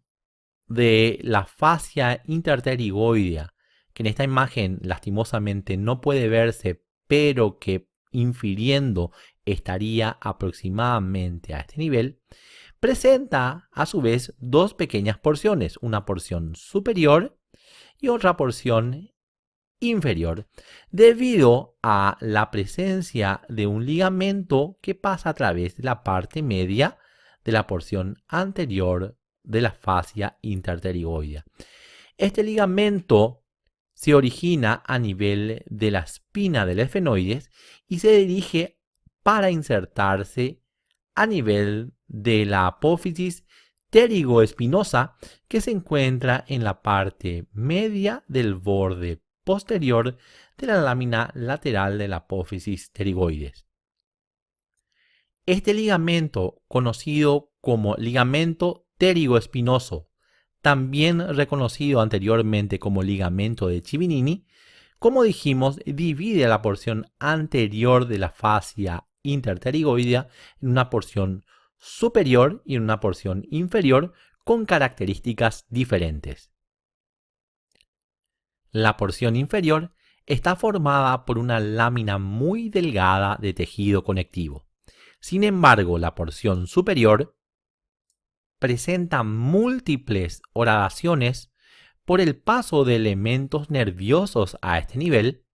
de la fascia interpterigoidea, que en esta imagen lastimosamente no puede verse, pero que infiriendo estaría aproximadamente a este nivel, presenta a su vez dos pequeñas porciones, una porción superior y otra porción inferior, debido a la presencia de un ligamento que pasa a través de la parte media de la porción anterior de la fascia interpterigoidea. Este ligamento se origina a nivel de la espina del esfenoides y se dirige para insertarse a nivel de la apófisis pterigoespinosa que se encuentra en la parte media del borde posterior de la lámina lateral de la apófisis pterigoides. Este ligamento, conocido como ligamento pterigoespinoso, también reconocido anteriormente como ligamento de Chivinini, como dijimos, divide la porción anterior de la fascia interpterigoidea en una porción superior y en una porción inferior con características diferentes. La porción inferior está formada por una lámina muy delgada de tejido conectivo. Sin embargo, la porción superior presenta múltiples horadaciones por el paso de elementos nerviosos a este nivel,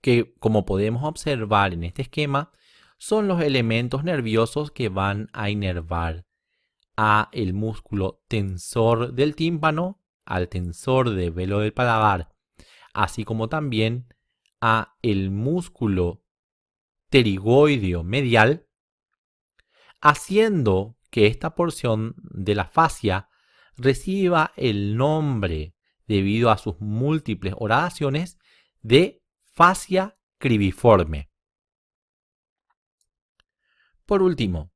que como podemos observar en este esquema, son los elementos nerviosos que van a inervar a el músculo tensor del tímpano, al tensor del velo del paladar, así como también a el músculo pterigoideo medial, haciendo que esta porción de la fascia reciba el nombre, debido a sus múltiples horadaciones, de fascia cribiforme. Por último,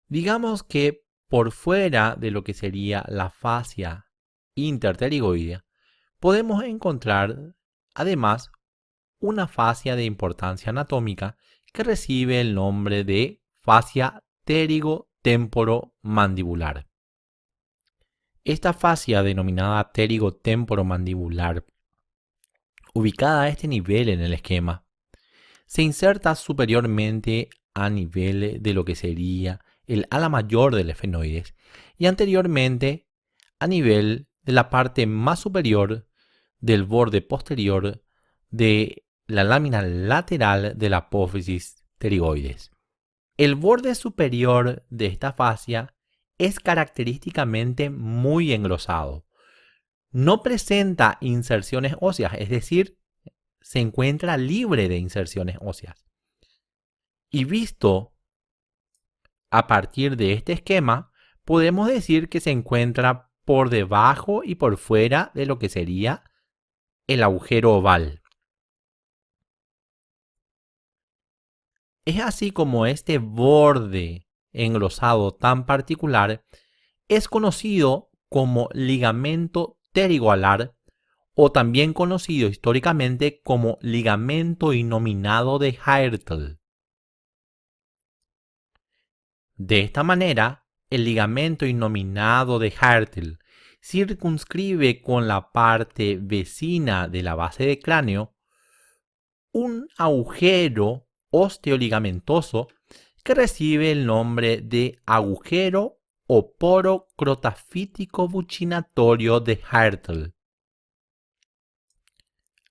digamos que por fuera de lo que sería la fascia interpterigoidea, podemos encontrar además una fascia de importancia anatómica que recibe el nombre de fascia pterigo-temporomandibular. Esta fascia denominada pterigo-temporomandibular, ubicada a este nivel en el esquema, se inserta superiormente a nivel de lo que sería el ala mayor del esfenoides y anteriormente a nivel de la parte más superior del borde posterior de la lámina lateral de la apófisis pterigoides. El borde superior de esta fascia es característicamente muy engrosado. No presenta inserciones óseas, es decir, se encuentra libre de inserciones óseas. Y visto a partir de este esquema, podemos decir que se encuentra por debajo y por fuera de lo que sería el agujero oval. Es así como este borde engrosado tan particular es conocido como ligamento pterigoalar o también conocido históricamente como ligamento innominado de Haertel. De esta manera, el ligamento innominado de Haertel circunscribe con la parte vecina de la base del cráneo un agujero osteoligamentoso que recibe el nombre de agujero o poro crotafítico buccinatorio de Haertel,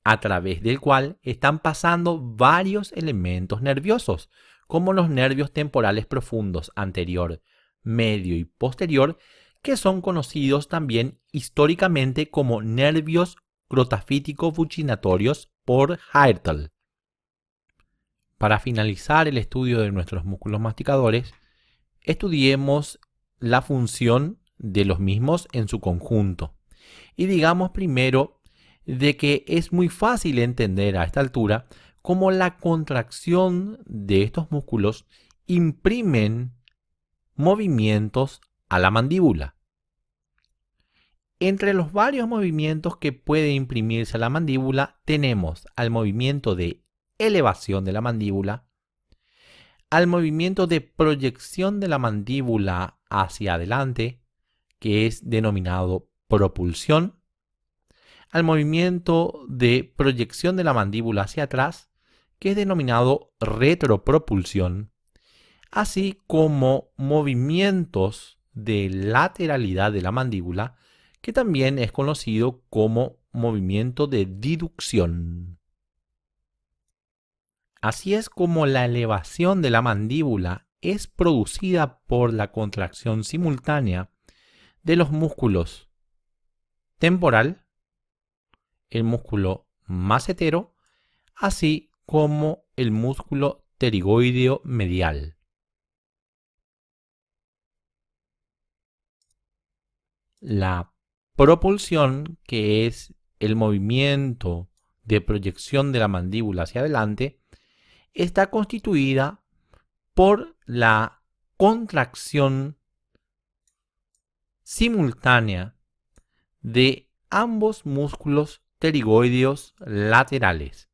a través del cual están pasando varios elementos nerviosos, como los nervios temporales profundos anterior, medio y posterior, que son conocidos también históricamente como nervios crotafítico buccinatorios por Haertel. Para finalizar el estudio de nuestros músculos masticadores, estudiemos la función de los mismos en su conjunto. Y digamos primero de que es muy fácil entender a esta altura cómo la contracción de estos músculos imprimen movimientos a la mandíbula. Entre los varios movimientos que puede imprimirse a la mandíbula tenemos al movimiento de elevación de la mandíbula, al movimiento de proyección de la mandíbula hacia adelante, que es denominado propulsión, al movimiento de proyección de la mandíbula hacia atrás, que es denominado retropropulsión, así como movimientos de lateralidad de la mandíbula, que también es conocido como movimiento de diducción. Así es como la elevación de la mandíbula es producida por la contracción simultánea de los músculos temporal, el músculo macetero, así como el músculo pterigoideo medial. La propulsión, que es el movimiento de proyección de la mandíbula hacia adelante, está constituida por la contracción simultánea de ambos músculos pterigoideos laterales.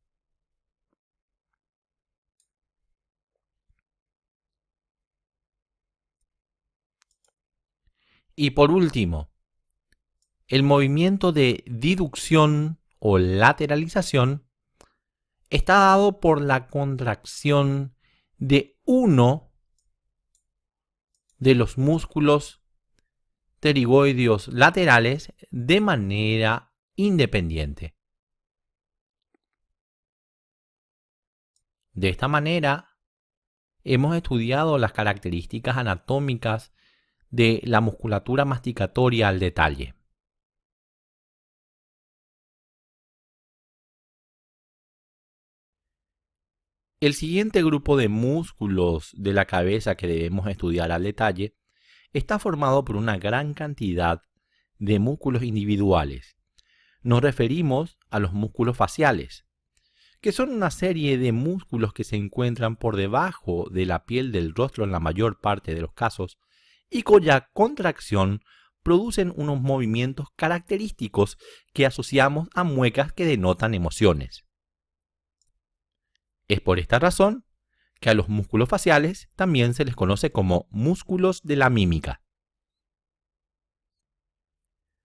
Y por último, el movimiento de diducción o lateralización está dado por la contracción de uno de los músculos pterigoideos laterales de manera independiente. De esta manera, hemos estudiado las características anatómicas de la musculatura masticatoria al detalle. El siguiente grupo de músculos de la cabeza que debemos estudiar al detalle está formado por una gran cantidad de músculos individuales. Nos referimos a los músculos faciales, que son una serie de músculos que se encuentran por debajo de la piel del rostro en la mayor parte de los casos y cuya contracción producen unos movimientos característicos que asociamos a muecas que denotan emociones. Es por esta razón que a los músculos faciales también se les conoce como músculos de la mímica.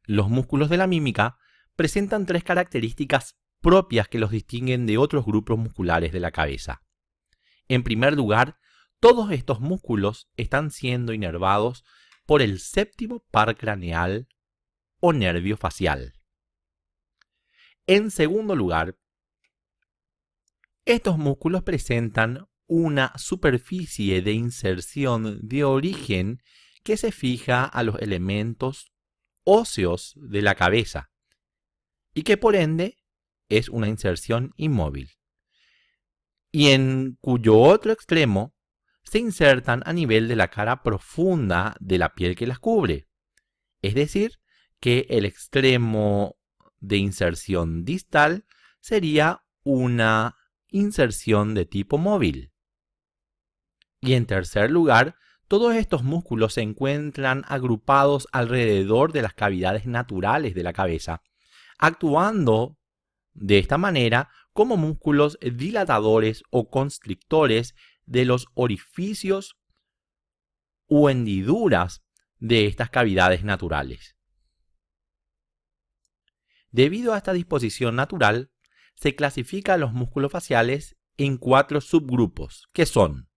Los músculos de la mímica presentan tres características propias que los distinguen de otros grupos musculares de la cabeza. En primer lugar, todos estos músculos están siendo inervados por el séptimo par craneal o nervio facial. En segundo lugar, estos músculos presentan una superficie de inserción de origen que se fija a los elementos óseos de la cabeza y que por ende es una inserción inmóvil, y en cuyo otro extremo se insertan a nivel de la cara profunda de la piel que las cubre, es decir, que el extremo de inserción distal sería una inserción de tipo móvil. Y en tercer lugar, todos estos músculos se encuentran agrupados alrededor de las cavidades naturales de la cabeza, actuando de esta manera como músculos dilatadores o constrictores de los orificios u hendiduras de estas cavidades naturales. Debido a esta disposición natural, se clasifica a los músculos faciales en 4 subgrupos, que son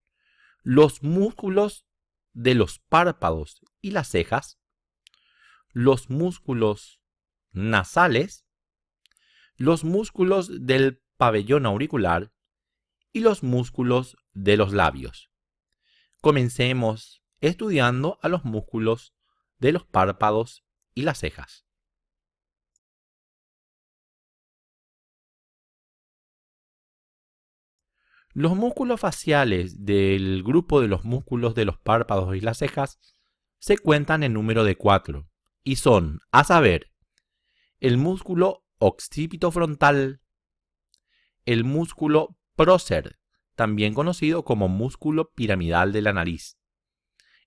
los músculos de los párpados y las cejas, los músculos nasales, los músculos del pabellón auricular y los músculos de los labios. Comencemos estudiando a los músculos de los párpados y las cejas. Los músculos faciales del grupo de los músculos de los párpados y las cejas se cuentan en número de 4 y son, a saber, el músculo occipitofrontal, el músculo prócer, también conocido como músculo piramidal de la nariz,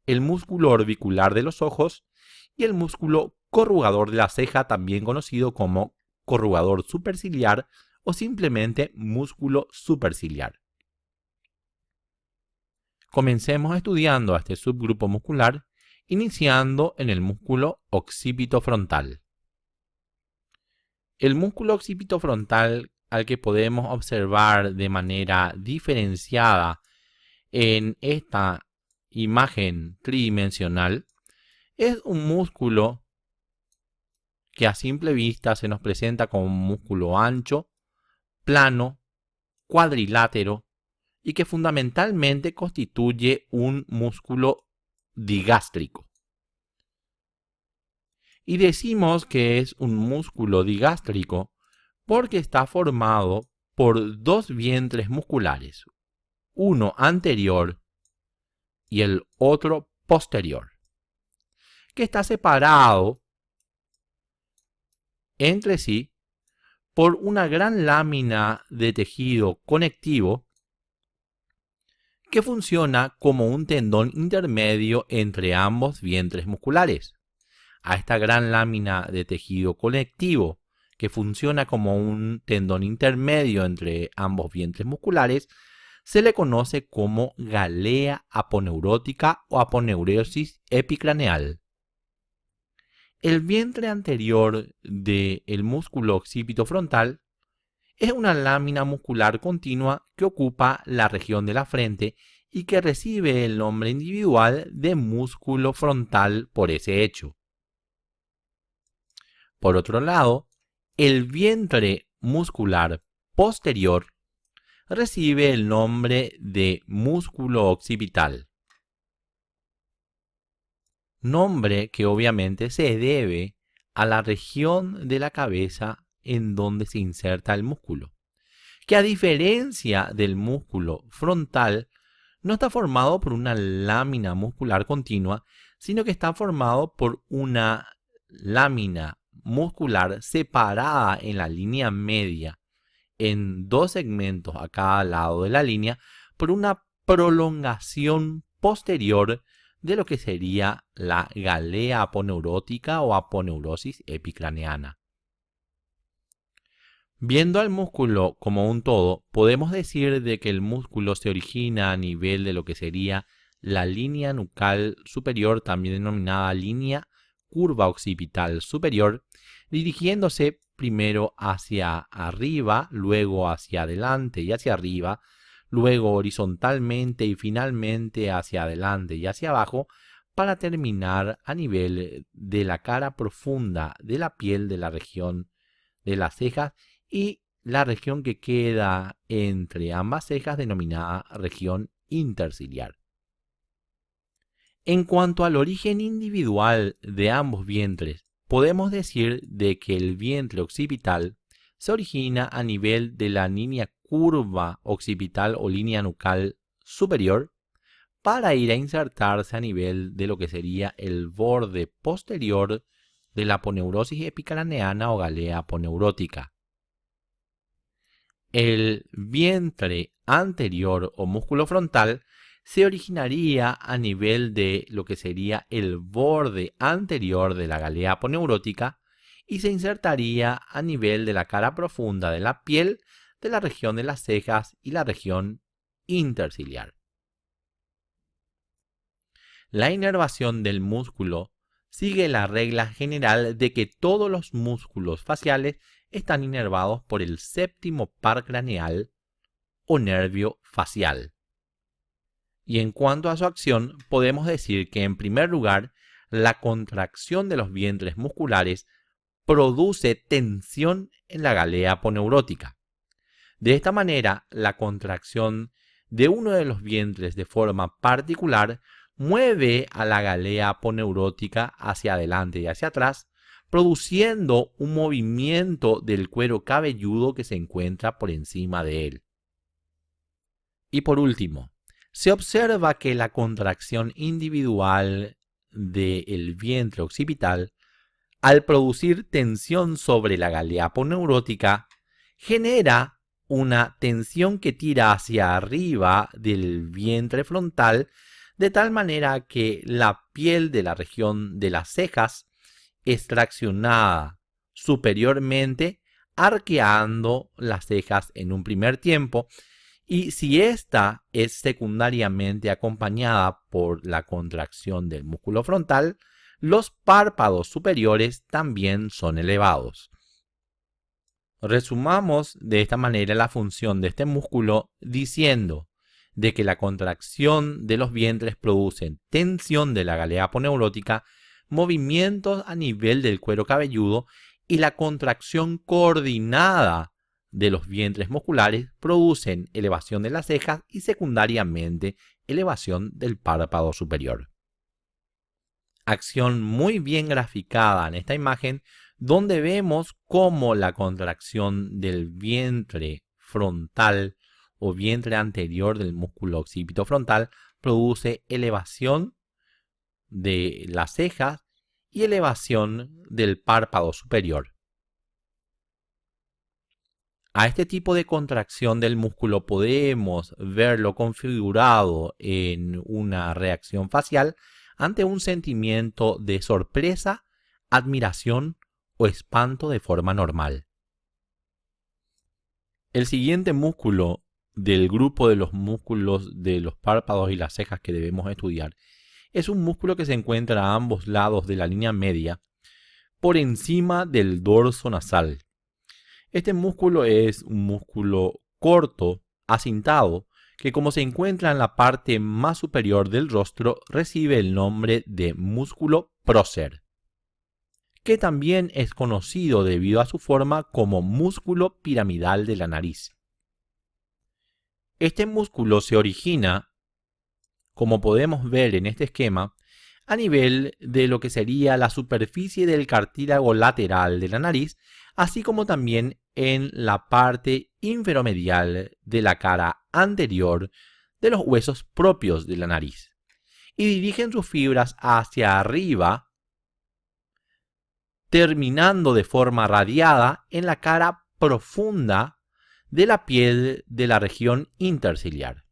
el músculo orbicular de los ojos y el músculo corrugador de la ceja, también conocido como corrugador superciliar o simplemente músculo superciliar. Comencemos estudiando a este subgrupo muscular, iniciando en el músculo occipito frontal. El músculo occipito frontal, al que podemos observar de manera diferenciada en esta imagen tridimensional, es un músculo que a simple vista se nos presenta como un músculo ancho, plano, cuadrilátero y que fundamentalmente constituye un músculo digástrico. Y decimos que es un músculo digástrico porque está formado por dos vientres musculares, uno anterior y el otro posterior, que está separado entre sí por una gran lámina de tejido conectivo que funciona como un tendón intermedio entre ambos vientres musculares. A esta gran lámina de tejido conectivo que funciona como un tendón intermedio entre ambos vientres musculares se le conoce como galea aponeurótica o aponeurosis epicraneal. El vientre anterior del músculo occipito frontal es una lámina muscular continua que ocupa la región de la frente y que recibe el nombre individual de músculo frontal por ese hecho. Por otro lado, el vientre muscular posterior recibe el nombre de músculo occipital, nombre que obviamente se debe a la región de la cabeza en donde se inserta el músculo, que a diferencia del músculo frontal no está formado por una lámina muscular continua, sino que está formado por una lámina muscular separada en la línea media en dos segmentos a cada lado de la línea por una prolongación posterior de lo que sería la galea aponeurótica o aponeurosis epicraneana. Viendo al músculo como un todo, podemos decir de que el músculo se origina a nivel de lo que sería la línea nucal superior, también denominada línea curva occipital superior, dirigiéndose primero hacia arriba, luego hacia adelante y hacia arriba, luego horizontalmente y finalmente hacia adelante y hacia abajo, para terminar a nivel de la cara profunda de la piel de la región de las cejas y la región que queda entre ambas cejas denominada región interciliar. En cuanto al origen individual de ambos vientres, podemos decir de que el vientre occipital se origina a nivel de la línea curva occipital o línea nucal superior para ir a insertarse a nivel de lo que sería el borde posterior de la aponeurosis epicraneana o galea aponeurótica. El vientre anterior o músculo frontal se originaría a nivel de lo que sería el borde anterior de la galea aponeurótica y se insertaría a nivel de la cara profunda de la piel de la región de las cejas y la región interciliar. La inervación del músculo sigue la regla general de que todos los músculos faciales están inervados por el séptimo par craneal o nervio facial. Y en cuanto a su acción, podemos decir que en primer lugar, la contracción de los vientres musculares produce tensión en la galea aponeurótica. De esta manera, la contracción de uno de los vientres de forma particular mueve a la galea aponeurótica hacia adelante y hacia atrás, produciendo un movimiento del cuero cabelludo que se encuentra por encima de él. Y por último, se observa que la contracción individual del vientre occipital, al producir tensión sobre la galea aponeurótica, genera una tensión que tira hacia arriba del vientre frontal, de tal manera que la piel de la región de las cejas es traccionada superiormente, arqueando las cejas en un primer tiempo, y si esta es secundariamente acompañada por la contracción del músculo frontal, los párpados superiores también son elevados. Resumamos de esta manera la función de este músculo diciendo de que la contracción de los vientres produce tensión de la galea aponeurótica, movimientos a nivel del cuero cabelludo, y la contracción coordinada de los vientres musculares producen elevación de las cejas y secundariamente elevación del párpado superior. Acción muy bien graficada en esta imagen, donde vemos cómo la contracción del vientre frontal o vientre anterior del músculo occipito frontal produce elevación de las cejas y elevación del párpado superior. A este tipo de contracción del músculo podemos verlo configurado en una reacción facial ante un sentimiento de sorpresa, admiración o espanto de forma normal. El siguiente músculo del grupo de los músculos de los párpados y las cejas que debemos estudiar es un músculo que se encuentra a ambos lados de la línea media, por encima del dorso nasal. Este músculo es un músculo corto, acintado, que como se encuentra en la parte más superior del rostro, recibe el nombre de músculo prócer, que también es conocido debido a su forma como músculo piramidal de la nariz. Este músculo se origina, como podemos ver en este esquema, a nivel de lo que sería la superficie del cartílago lateral de la nariz, así como también en la parte inferomedial de la cara anterior de los huesos propios de la nariz, y dirigen sus fibras hacia arriba, terminando de forma radiada en la cara profunda de la piel de la región interciliar.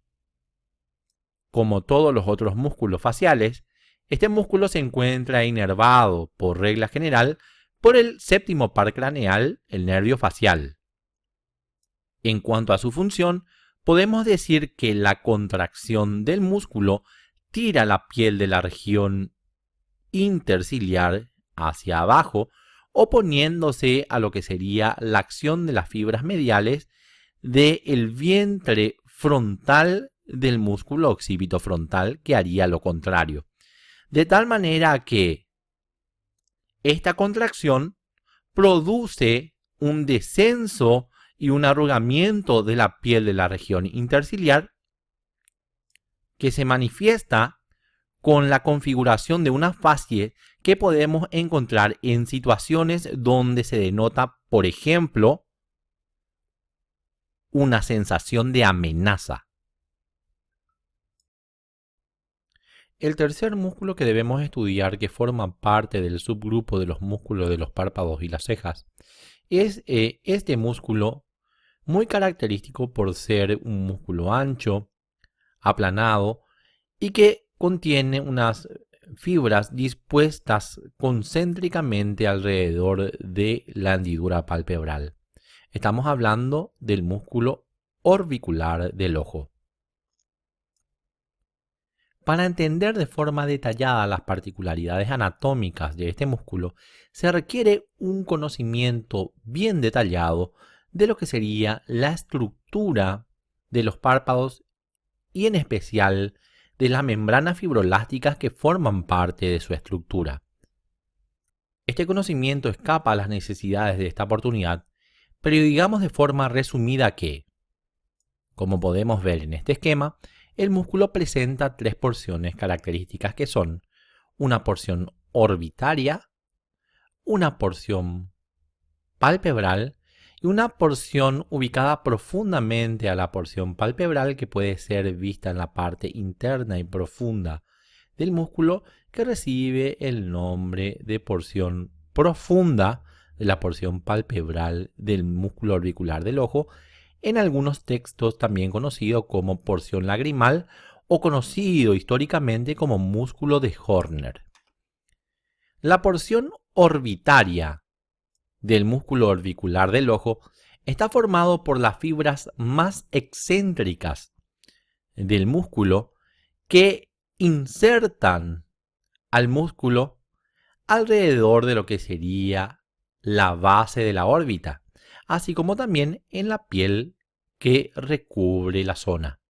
Como todos los otros músculos faciales, este músculo se encuentra inervado, por regla general, por el séptimo par craneal, el nervio facial. En cuanto a su función, podemos decir que la contracción del músculo tira la piel de la región interciliar hacia abajo, oponiéndose a lo que sería la acción de las fibras mediales del vientre frontal del músculo occipito frontal, que haría lo contrario. De tal manera que esta contracción produce un descenso y un arrugamiento de la piel de la región interciliar, que se manifiesta con la configuración de una fascie que podemos encontrar en situaciones donde se denota, por ejemplo, una sensación de amenaza. El tercer músculo que debemos estudiar, que forma parte del subgrupo de los músculos de los párpados y las cejas, es este músculo, muy característico por ser un músculo ancho, aplanado, y que contiene unas fibras dispuestas concéntricamente alrededor de la hendidura palpebral. Estamos hablando del músculo orbicular del ojo. Para entender de forma detallada las particularidades anatómicas de este músculo, se requiere un conocimiento bien detallado de lo que sería la estructura de los párpados y en especial de las membranas fibroelásticas que forman parte de su estructura. Este conocimiento escapa a las necesidades de esta oportunidad, pero digamos de forma resumida que, como podemos ver en este esquema, el músculo presenta tres porciones características, que son una porción orbitaria, una porción palpebral y una porción ubicada profundamente a la porción palpebral, que puede ser vista en la parte interna y profunda del músculo, que recibe el nombre de porción profunda de la porción palpebral del músculo orbicular del ojo, en algunos textos también conocido como porción lagrimal o conocido históricamente como músculo de Horner. La porción orbitaria del músculo orbicular del ojo está formado por las fibras más excéntricas del músculo que insertan al músculo alrededor de lo que sería la base de la órbita, así como también en la piel que recubre la zona.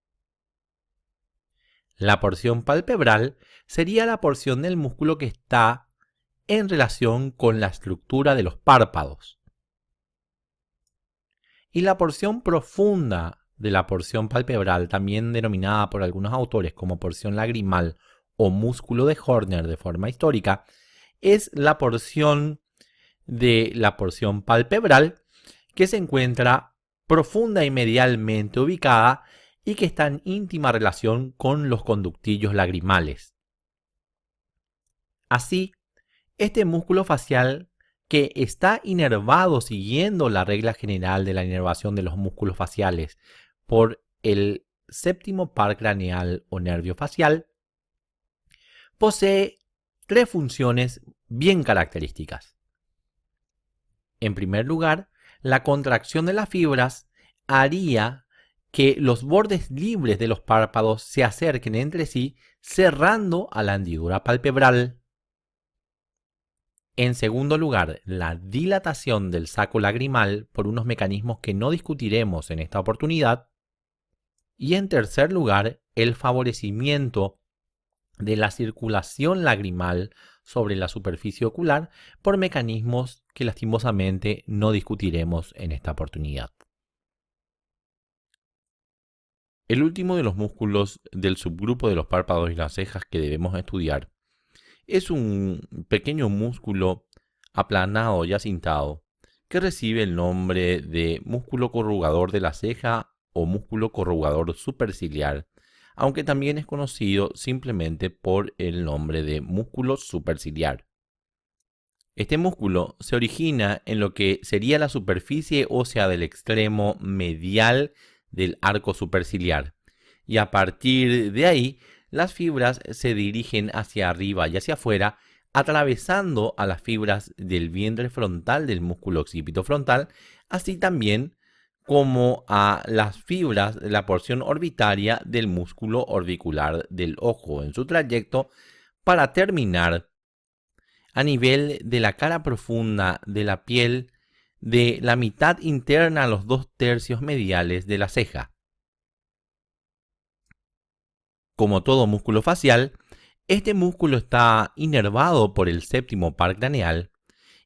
La porción palpebral sería la porción del músculo que está en relación con la estructura de los párpados. Y la porción profunda de la porción palpebral, también denominada por algunos autores como porción lagrimal o músculo de Horner de forma histórica, es la porción de la porción palpebral que se encuentra profunda y medialmente ubicada y que está en íntima relación con los conductillos lagrimales. Así, este músculo facial que está inervado siguiendo la regla general de la inervación de los músculos faciales por el séptimo par craneal o nervio facial, posee tres funciones bien características. En primer lugar, la contracción de las fibras haría que los bordes libres de los párpados se acerquen entre sí, cerrando a la hendidura palpebral. En segundo lugar, la dilatación del saco lagrimal por unos mecanismos que no discutiremos en esta oportunidad. Y en tercer lugar, el favorecimiento de la circulación lagrimal sobre la superficie ocular por mecanismos que lastimosamente no discutiremos en esta oportunidad. El último de los músculos del subgrupo de los párpados y las cejas que debemos estudiar es un pequeño músculo aplanado y acintado que recibe el nombre de músculo corrugador de la ceja o músculo corrugador superciliar, aunque también es conocido simplemente por el nombre de músculo superciliar. Este músculo se origina en lo que sería la superficie ósea del extremo medial del arco superciliar, y a partir de ahí las fibras se dirigen hacia arriba y hacia afuera, atravesando a las fibras del vientre frontal del músculo occipito frontal, así también como a las fibras de la porción orbitaria del músculo orbicular del ojo en su trayecto, para terminar a nivel de la cara profunda de la piel de la mitad interna a los 2/3 mediales de la ceja. Como todo músculo facial, este músculo está inervado por el séptimo par craneal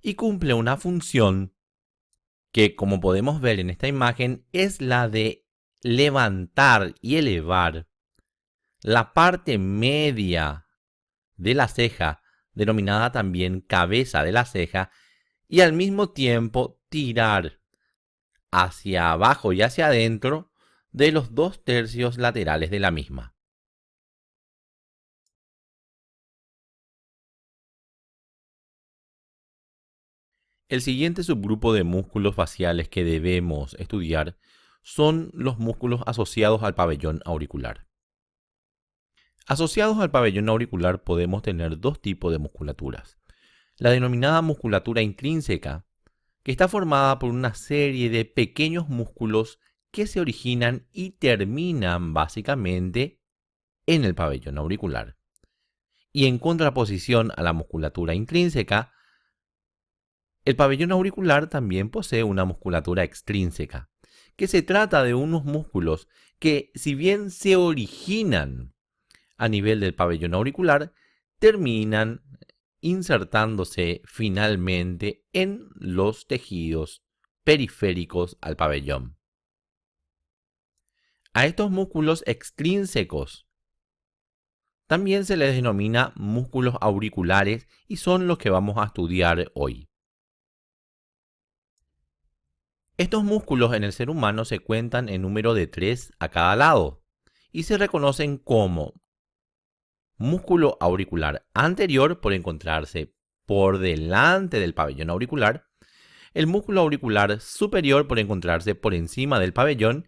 y cumple una función que, como podemos ver en esta imagen, es la de levantar y elevar la parte media de la ceja, denominada también cabeza de la ceja, y al mismo tiempo tirar hacia abajo y hacia adentro de los 2/3 laterales de la misma. El siguiente subgrupo de músculos faciales que debemos estudiar son los músculos asociados al pabellón auricular. Asociados al pabellón auricular podemos tener dos tipos de musculaturas. La denominada musculatura intrínseca, que está formada por una serie de pequeños músculos que se originan y terminan básicamente en el pabellón auricular. Y en contraposición a la musculatura intrínseca, el pabellón auricular también posee una musculatura extrínseca, que se trata de unos músculos que, si bien se originan a nivel del pabellón auricular, terminan insertándose finalmente en los tejidos periféricos al pabellón. A estos músculos extrínsecos también se les denomina músculos auriculares y son los que vamos a estudiar hoy. Estos músculos en el ser humano se cuentan en número de 3 a cada lado y se reconocen como músculo auricular anterior por encontrarse por delante del pabellón auricular, el músculo auricular superior por encontrarse por encima del pabellón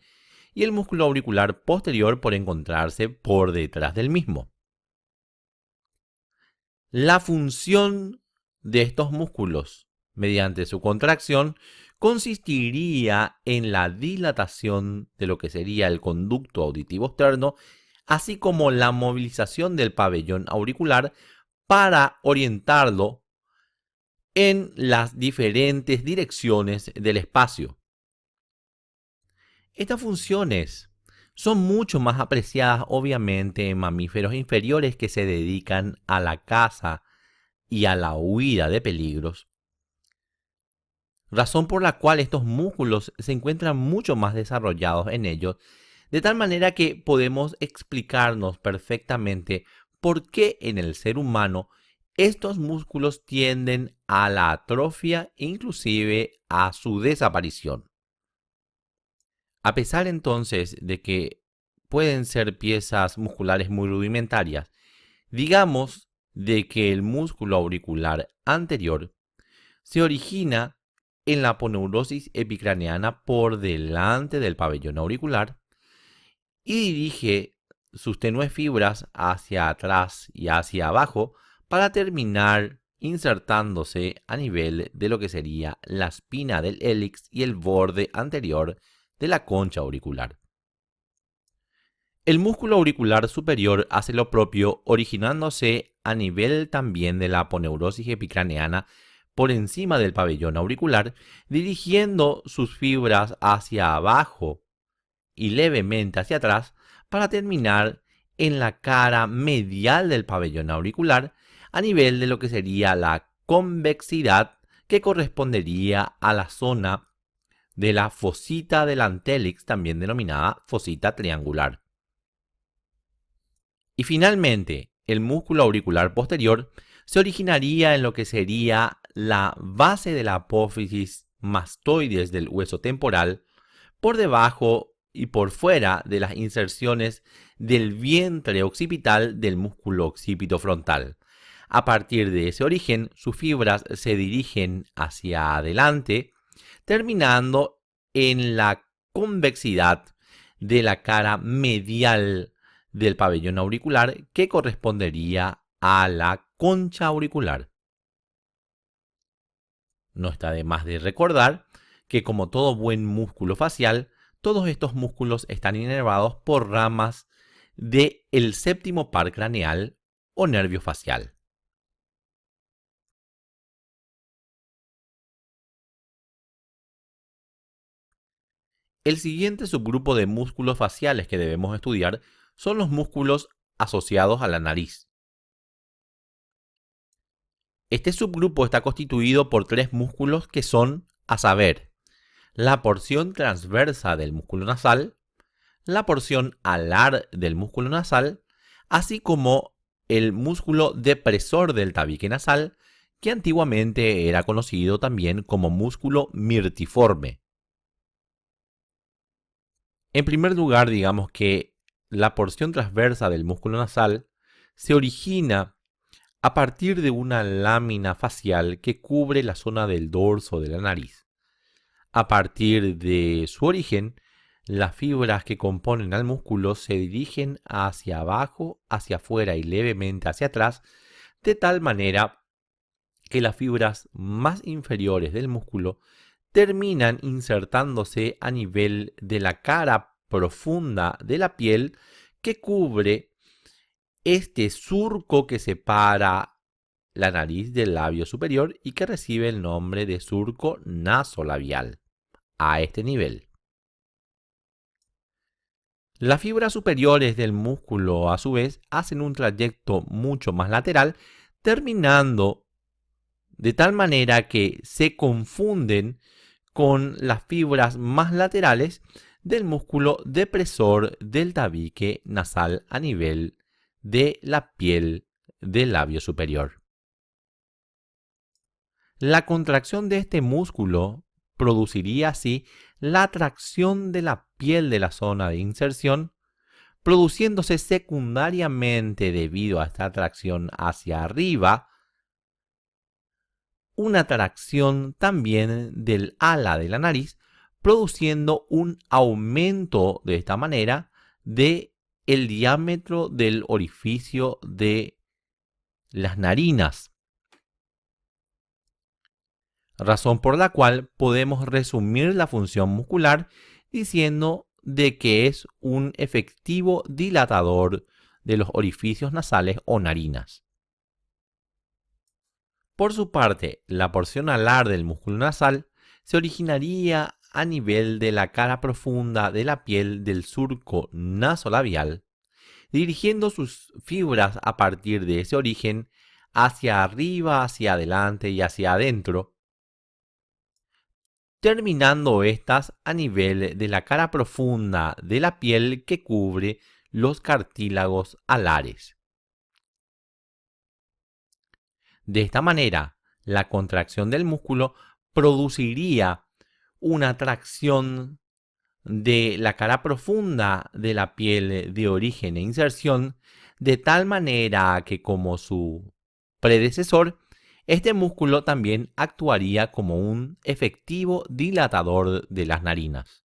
y el músculo auricular posterior por encontrarse por detrás del mismo. La función de estos músculos, mediante su contracción, consistiría en la dilatación de lo que sería el conducto auditivo externo, así como la movilización del pabellón auricular para orientarlo en las diferentes direcciones del espacio. Estas funciones son mucho más apreciadas obviamente en mamíferos inferiores que se dedican a la caza y a la huida de peligros, razón por la cual estos músculos se encuentran mucho más desarrollados en ellos, de tal manera que podemos explicarnos perfectamente por qué en el ser humano estos músculos tienden a la atrofia e inclusive a su desaparición. A pesar entonces de que pueden ser piezas musculares muy rudimentarias, digamos de que el músculo auricular anterior se origina en la aponeurosis epicraneana por delante del pabellón auricular y dirige sus tenues fibras hacia atrás y hacia abajo para terminar insertándose a nivel de lo que sería la espina del hélix y el borde anterior de la concha auricular. El músculo auricular superior hace lo propio, originándose a nivel también de la aponeurosis epicraneana por encima del pabellón auricular, dirigiendo sus fibras hacia abajo y levemente hacia atrás para terminar en la cara medial del pabellón auricular a nivel de lo que sería la convexidad, que correspondería a la zona de la fosita del antélix, también denominada fosita triangular. Y finalmente, el músculo auricular posterior se originaría en lo que sería la base de la apófisis mastoides del hueso temporal, por debajo y por fuera de las inserciones del vientre occipital del músculo occipito frontal. A partir de ese origen, sus fibras se dirigen hacia adelante, terminando en la convexidad de la cara medial del pabellón auricular, que correspondería a la concha auricular. No está de más de recordar que, como todo buen músculo facial, todos estos músculos están inervados por ramas del séptimo par craneal o nervio facial. El siguiente subgrupo de músculos faciales que debemos estudiar son los músculos asociados a la nariz. Este subgrupo está constituido por tres músculos que son, a saber, la porción transversa del músculo nasal, la porción alar del músculo nasal, así como el músculo depresor del tabique nasal, que antiguamente era conocido también como músculo mirtiforme. En primer lugar, digamos que la porción transversa del músculo nasal se origina a partir de una lámina facial que cubre la zona del dorso de la nariz. A partir de su origen, las fibras que componen al músculo se dirigen hacia abajo, hacia afuera y levemente hacia atrás, de tal manera que las fibras más inferiores del músculo terminan insertándose a nivel de la cara profunda de la piel que cubre este surco que separa la nariz del labio superior y que recibe el nombre de surco nasolabial. A este nivel, las fibras superiores del músculo, a su vez, hacen un trayecto mucho más lateral, terminando de tal manera que se confunden con las fibras más laterales del músculo depresor del tabique nasal a nivel de la piel del labio superior. La contracción de este músculo produciría así la tracción de la piel de la zona de inserción, produciéndose secundariamente debido a esta tracción hacia arriba una tracción también del ala de la nariz, produciendo un aumento de esta manera de el diámetro del orificio de las narinas, razón por la cual podemos resumir la función muscular diciendo de que es un efectivo dilatador de los orificios nasales o narinas. Por su parte, la porción alar del músculo nasal se originaría a nivel de la cara profunda de la piel del surco nasolabial, dirigiendo sus fibras a partir de ese origen hacia arriba, hacia adelante y hacia adentro, terminando estas a nivel de la cara profunda de la piel que cubre los cartílagos alares. De esta manera, la contracción del músculo produciría una tracción de la cara profunda de la piel de origen e inserción, de tal manera que, como su predecesor, este músculo también actuaría como un efectivo dilatador de las narinas.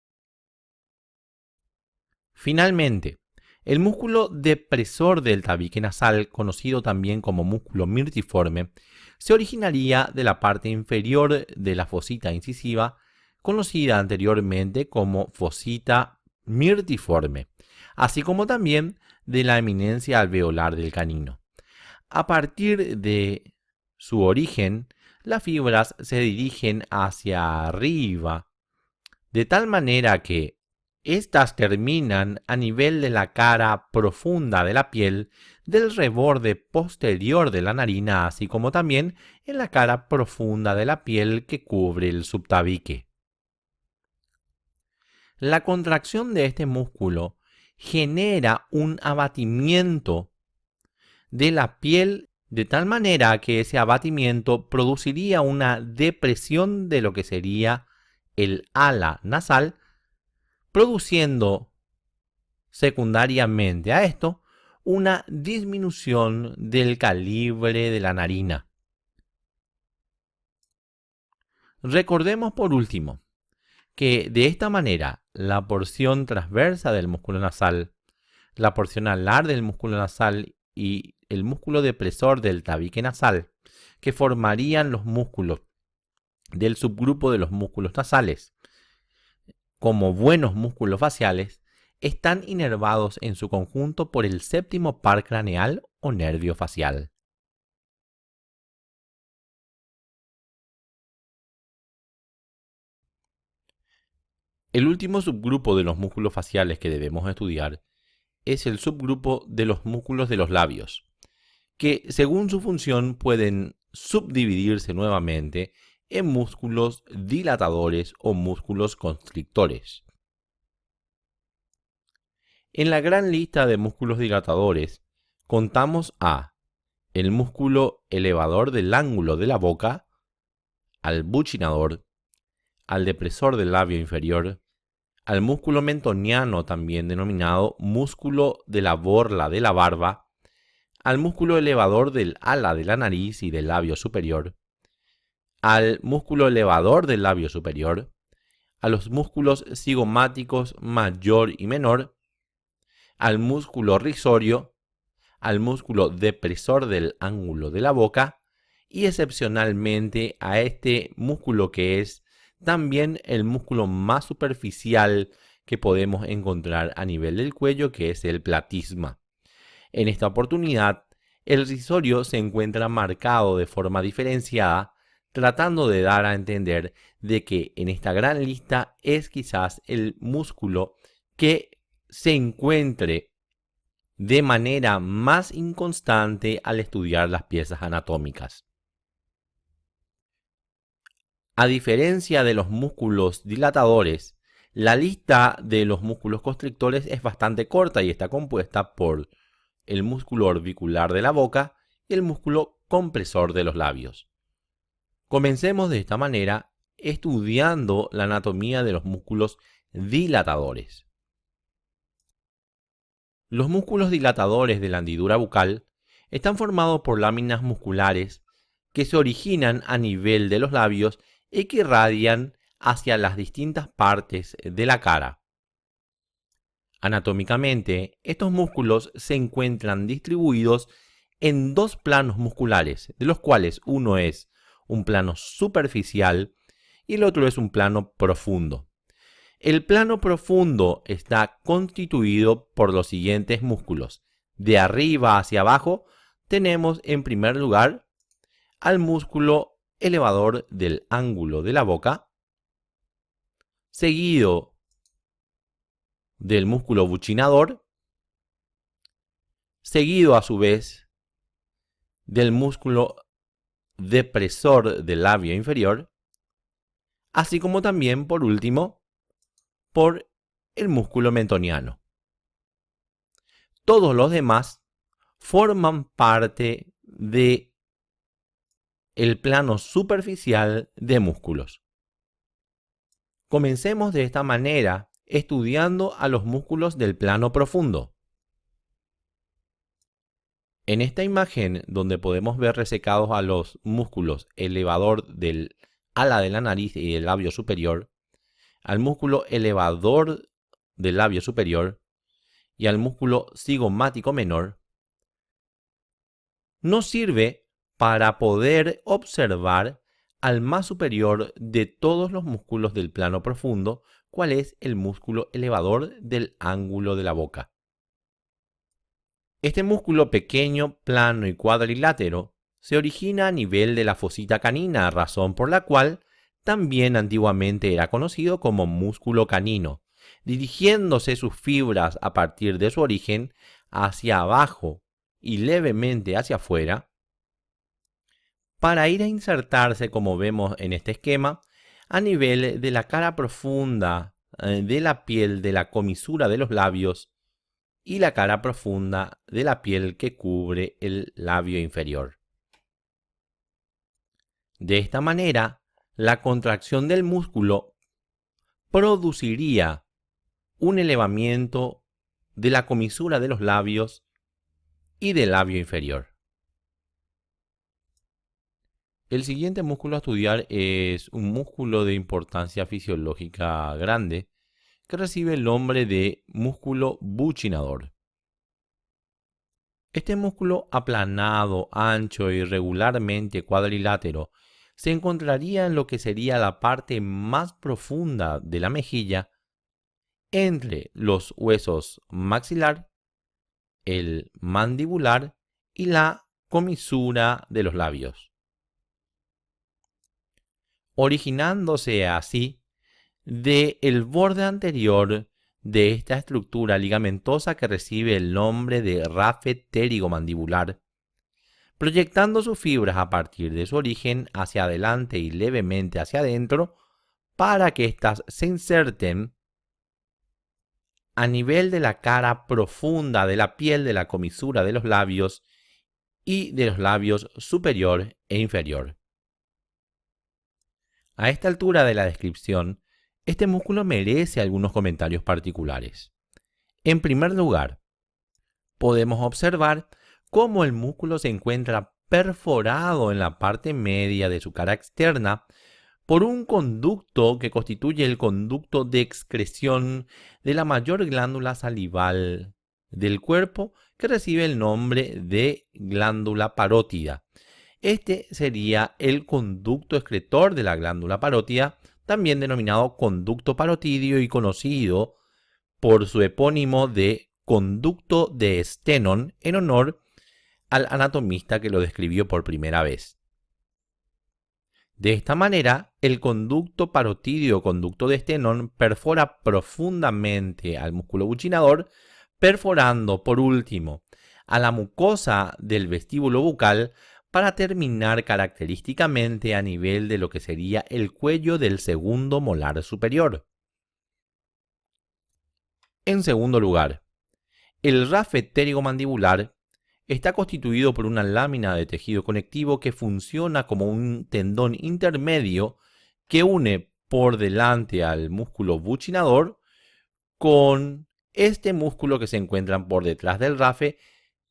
Finalmente, el músculo depresor del tabique nasal, conocido también como músculo mirtiforme, se originaría de la parte inferior de la fosita incisiva, conocida anteriormente como fosita mirtiforme, así como también de la eminencia alveolar del canino. A partir de su origen, las fibras se dirigen hacia arriba, de tal manera que estas terminan a nivel de la cara profunda de la piel, del reborde posterior de la narina, así como también en la cara profunda de la piel que cubre el subtabique. La contracción de este músculo genera un abatimiento de la piel de tal manera que ese abatimiento produciría una depresión de lo que sería el ala nasal, produciendo secundariamente a esto una disminución del calibre de la narina. Recordemos por último que de esta manera la porción transversa del músculo nasal, la porción alar del músculo nasal y el músculo depresor del tabique nasal, que formarían los músculos del subgrupo de los músculos nasales, como buenos músculos faciales, están inervados en su conjunto por el séptimo par craneal o nervio facial. El último subgrupo de los músculos faciales que debemos estudiar es el subgrupo de los músculos de los labios, que según su función pueden subdividirse nuevamente en músculos dilatadores o músculos constrictores. En la gran lista de músculos dilatadores contamos a el músculo elevador del ángulo de la boca, al buccinador, al depresor del labio inferior, al músculo mentoniano también denominado músculo de la borla de la barba, al músculo elevador del ala de la nariz y del labio superior, al músculo elevador del labio superior, a los músculos cigomáticos mayor y menor, al músculo risorio, al músculo depresor del ángulo de la boca y excepcionalmente a este músculo que es también el músculo más superficial que podemos encontrar a nivel del cuello, que es el platisma. En esta oportunidad, el risorio se encuentra marcado de forma diferenciada, tratando de dar a entender de que en esta gran lista es quizás el músculo que se encuentre de manera más inconstante al estudiar las piezas anatómicas. A diferencia de los músculos dilatadores, la lista de los músculos constrictores es bastante corta y está compuesta por el músculo orbicular de la boca y el músculo compresor de los labios. Comencemos de esta manera estudiando la anatomía de los músculos dilatadores. Los músculos dilatadores de la hendidura bucal están formados por láminas musculares que se originan a nivel de los labios y que irradian hacia las distintas partes de la cara. Anatómicamente, estos músculos se encuentran distribuidos en dos planos musculares, de los cuales uno es un plano superficial y el otro es un plano profundo. El plano profundo está constituido por los siguientes músculos. De arriba hacia abajo tenemos en primer lugar al músculo elevador del ángulo de la boca, seguido del músculo buccinador, seguido a su vez del músculo depresor del labio inferior, así como también, por último, por el músculo mentoniano. Todos los demás forman parte de el plano superficial de músculos. Comencemos de esta manera estudiando a los músculos del plano profundo. En esta imagen, donde podemos ver resecados a los músculos elevador del ala de la nariz y del labio superior, al músculo elevador del labio superior y al músculo cigomático menor, nos sirve para poder observar al más superior de todos los músculos del plano profundo, cuál es el músculo elevador del ángulo de la boca. Este músculo pequeño, plano y cuadrilátero se origina a nivel de la fosita canina, razón por la cual también antiguamente era conocido como músculo canino, dirigiéndose sus fibras a partir de su origen hacia abajo y levemente hacia afuera, para ir a insertarse, como vemos en este esquema, a nivel de la cara profunda de la piel de la comisura de los labios y la cara profunda de la piel que cubre el labio inferior. De esta manera, la contracción del músculo produciría un elevamiento de la comisura de los labios y del labio inferior. El siguiente músculo a estudiar es un músculo de importancia fisiológica grande que recibe el nombre de músculo buccinador. Este músculo aplanado, ancho y regularmente cuadrilátero se encontraría en lo que sería la parte más profunda de la mejilla, entre los huesos maxilar, el mandibular y la comisura de los labios, originándose así del borde anterior de esta estructura ligamentosa que recibe el nombre de rafe pterigomandibular, proyectando sus fibras a partir de su origen hacia adelante y levemente hacia adentro para que éstas se inserten a nivel de la cara profunda de la piel de la comisura de los labios y de los labios superior e inferior. A esta altura de la descripción, este músculo merece algunos comentarios particulares. En primer lugar, podemos observar cómo el músculo se encuentra perforado en la parte media de su cara externa por un conducto que constituye el conducto de excreción de la mayor glándula salival del cuerpo, que recibe el nombre de glándula parótida. Este sería el conducto excretor de la glándula parótida, también denominado conducto parotidio y conocido por su epónimo de conducto de Stenón, en honor al anatomista que lo describió por primera vez. De esta manera, el conducto parotidio o conducto de Stenón perfora profundamente al músculo buccinador, perforando por último a la mucosa del vestíbulo bucal para terminar característicamente a nivel de lo que sería el cuello del segundo molar superior. En segundo lugar, el rafe pterigomandibular está constituido por una lámina de tejido conectivo que funciona como un tendón intermedio que une por delante al músculo buccinador con este músculo que se encuentra por detrás del rafe,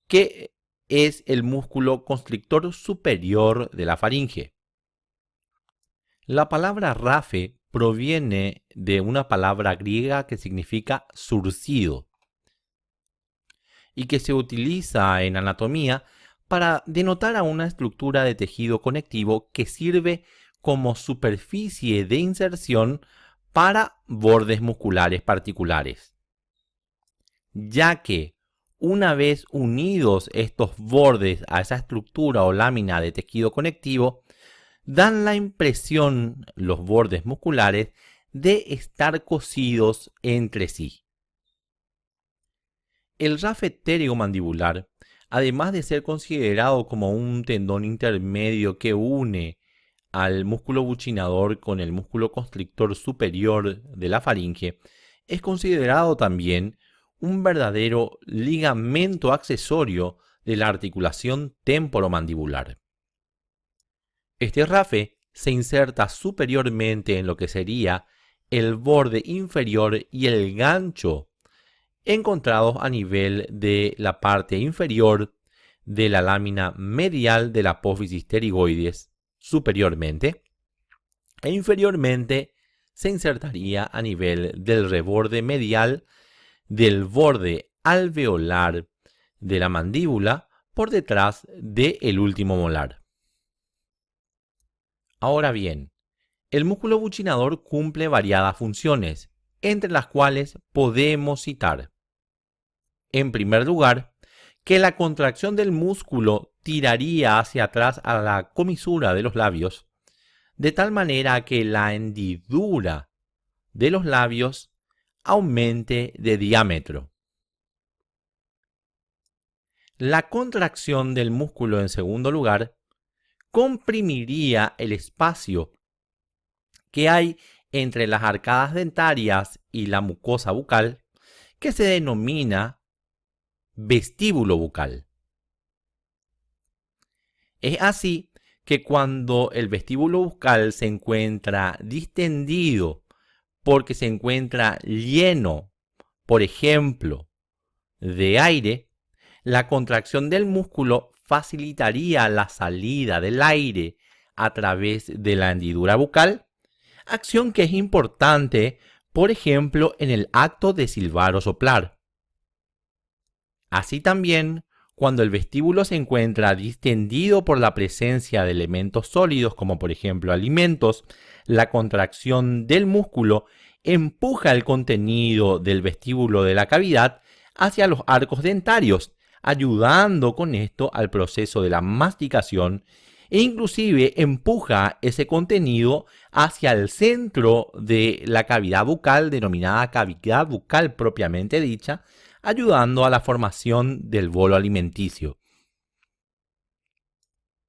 que es el músculo constrictor superior de la faringe. La palabra rafe proviene de una palabra griega que significa zurcido y que se utiliza en anatomía para denotar a una estructura de tejido conectivo que sirve como superficie de inserción para bordes musculares particulares, ya que una vez unidos estos bordes a esa estructura o lámina de tejido conectivo, dan la impresión, los bordes musculares, de estar cosidos entre sí. El rafe pterygomandibular, además de ser considerado como un tendón intermedio que une al músculo buccinador con el músculo constrictor superior de la faringe, es considerado también un verdadero ligamento accesorio de la articulación temporomandibular. Este rafe se inserta superiormente en lo que sería el borde inferior y el gancho, encontrados a nivel de la parte inferior de la lámina medial de la apófisis pterigoides superiormente, e inferiormente se insertaría a nivel del reborde medial del borde alveolar de la mandíbula por detrás del último molar. Ahora bien, el músculo buccinador cumple variadas funciones, entre las cuales podemos citar, en primer lugar, que la contracción del músculo tiraría hacia atrás a la comisura de los labios, de tal manera que la hendidura de los labios aumente de diámetro. La contracción del músculo, en segundo lugar, comprimiría el espacio que hay entre las arcadas dentarias y la mucosa bucal, que se denomina vestíbulo bucal. Es así que cuando el vestíbulo bucal se encuentra distendido porque se encuentra lleno, por ejemplo, de aire, la contracción del músculo facilitaría la salida del aire a través de la hendidura bucal, acción que es importante, por ejemplo, en el acto de silbar o soplar. Así también, cuando el vestíbulo se encuentra distendido por la presencia de elementos sólidos, como por ejemplo alimentos, la contracción del músculo empuja el contenido del vestíbulo de la cavidad hacia los arcos dentarios, ayudando con esto al proceso de la masticación e inclusive empuja ese contenido hacia el centro de la cavidad bucal, denominada cavidad bucal propiamente dicha, ayudando a la formación del bolo alimenticio.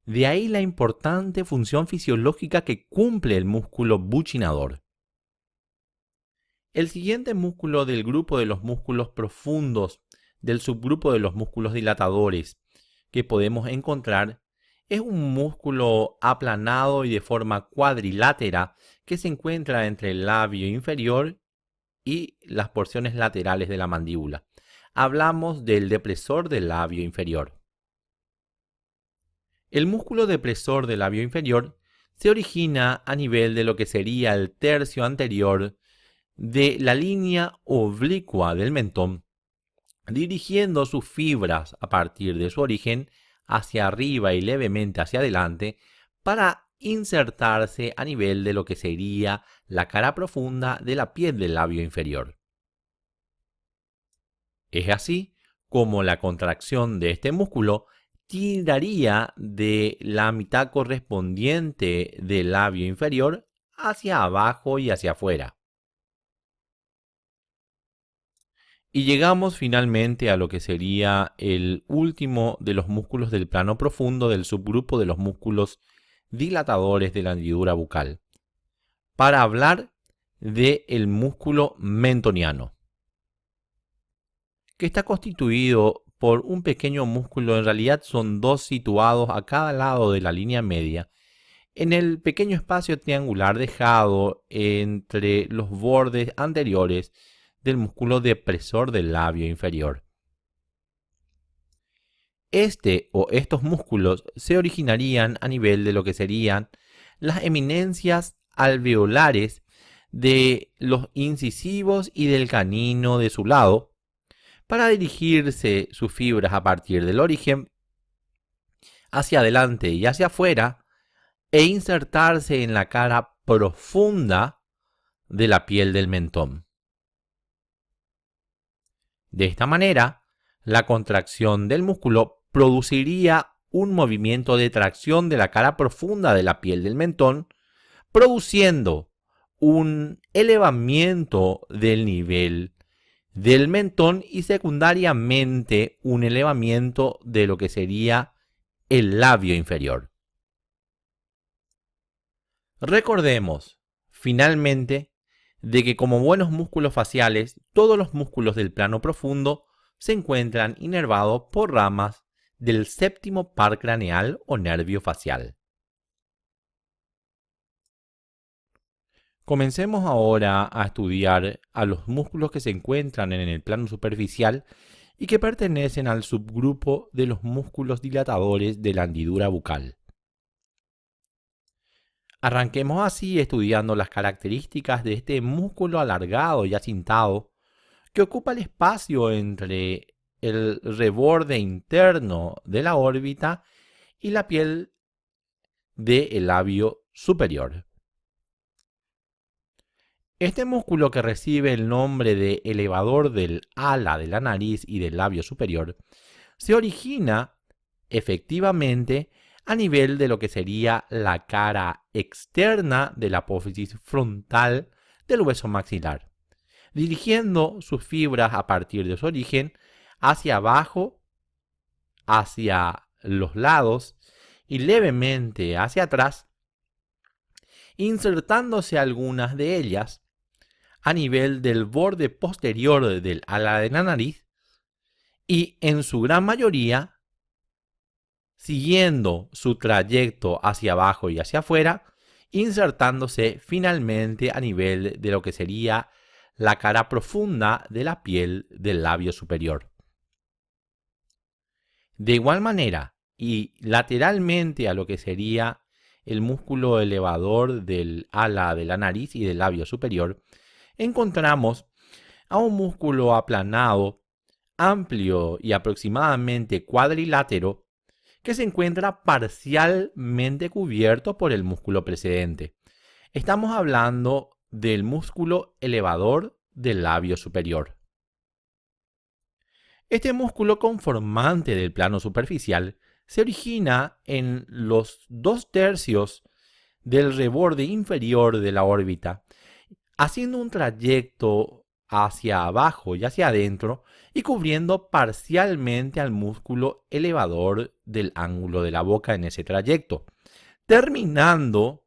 De ahí la importante función fisiológica que cumple el músculo buccinador. El siguiente músculo del grupo de los músculos profundos del subgrupo de los músculos dilatadores que podemos encontrar es un músculo aplanado y de forma cuadrilátera que se encuentra entre el labio inferior y las porciones laterales de la mandíbula. Hablamos del depresor del labio inferior. El músculo depresor del labio inferior se origina a nivel de lo que sería el tercio anterior de la línea oblicua del mentón, dirigiendo sus fibras a partir de su origen hacia arriba y levemente hacia adelante para insertarse a nivel de lo que sería la cara profunda de la piel del labio inferior. Es así como la contracción de este músculo tiraría de la mitad correspondiente del labio inferior hacia abajo y hacia afuera. Y llegamos finalmente a lo que sería el último de los músculos del plano profundo del subgrupo de los músculos dilatadores de la hendidura bucal, para hablar del músculo mentoniano, que está constituido por un pequeño músculo, en realidad son dos situados a cada lado de la línea media, en el pequeño espacio triangular dejado entre los bordes anteriores del músculo depresor del labio inferior. este o estos músculos se originarían a nivel de lo que serían las eminencias alveolares de los incisivos y del canino de su lado, para dirigirse sus fibras a partir del origen hacia adelante y hacia afuera e insertarse en la cara profunda de la piel del mentón. De esta manera, la contracción del músculo produciría un movimiento de tracción de la cara profunda de la piel del mentón, produciendo un elevamiento del nivel del mentón y secundariamente un elevamiento de lo que sería el labio inferior. Recordemos, finalmente, de que como buenos músculos faciales, todos los músculos del plano profundo se encuentran inervados por ramas del séptimo par craneal o nervio facial. Comencemos ahora a estudiar a los músculos que se encuentran en el plano superficial y que pertenecen al subgrupo de los músculos dilatadores de la hendidura bucal. Arranquemos así estudiando las características de este músculo alargado y acintado que ocupa el espacio entre el reborde interno de la órbita y la piel del labio superior. Este músculo, que recibe el nombre de elevador del ala de la nariz y del labio superior, se origina efectivamente a nivel de lo que sería la cara externa de la apófisis frontal del hueso maxilar, dirigiendo sus fibras a partir de su origen hacia abajo, hacia los lados y levemente hacia atrás, insertándose algunas de ellas a nivel del borde posterior del ala de la nariz y en su gran mayoría siguiendo su trayecto hacia abajo y hacia afuera, insertándose finalmente a nivel de lo que sería la cara profunda de la piel del labio superior. De igual manera, y lateralmente a lo que sería el músculo elevador del ala de la nariz y del labio superior, encontramos a un músculo aplanado, amplio y aproximadamente cuadrilátero, que se encuentra parcialmente cubierto por el músculo precedente. Estamos hablando del músculo elevador del labio superior. Este músculo conformante del plano superficial se origina en los 2/3 del reborde inferior de la órbita, haciendo un trayecto hacia abajo y hacia adentro y cubriendo parcialmente al músculo elevador del ángulo de la boca en ese trayecto, terminando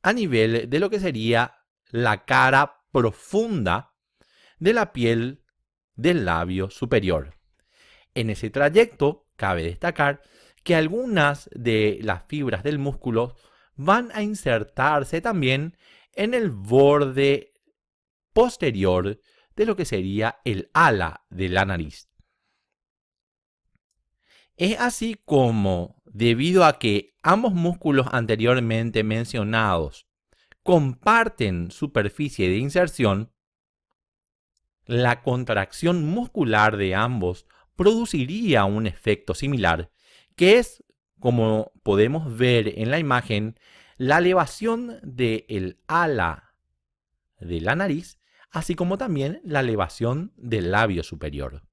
a nivel de lo que sería la cara profunda de la piel del labio superior. En ese trayecto, cabe destacar que algunas de las fibras del músculo van a insertarse también en el borde posterior de lo que sería el ala de la nariz. Es así como, debido a que ambos músculos anteriormente mencionados comparten superficie de inserción, la contracción muscular de ambos produciría un efecto similar, que es, como podemos ver en la imagen, la elevación del ala de la nariz, así como también la elevación del labio superior.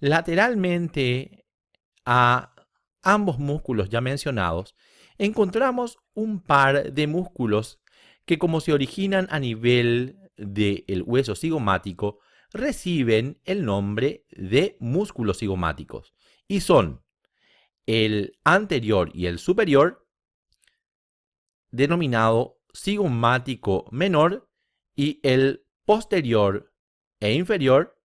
Lateralmente a ambos músculos ya mencionados, encontramos un par de músculos que, como se originan a nivel del hueso cigomático, reciben el nombre de músculos cigomáticos y son el anterior y el superior, denominado cigomático menor, y el posterior e inferior,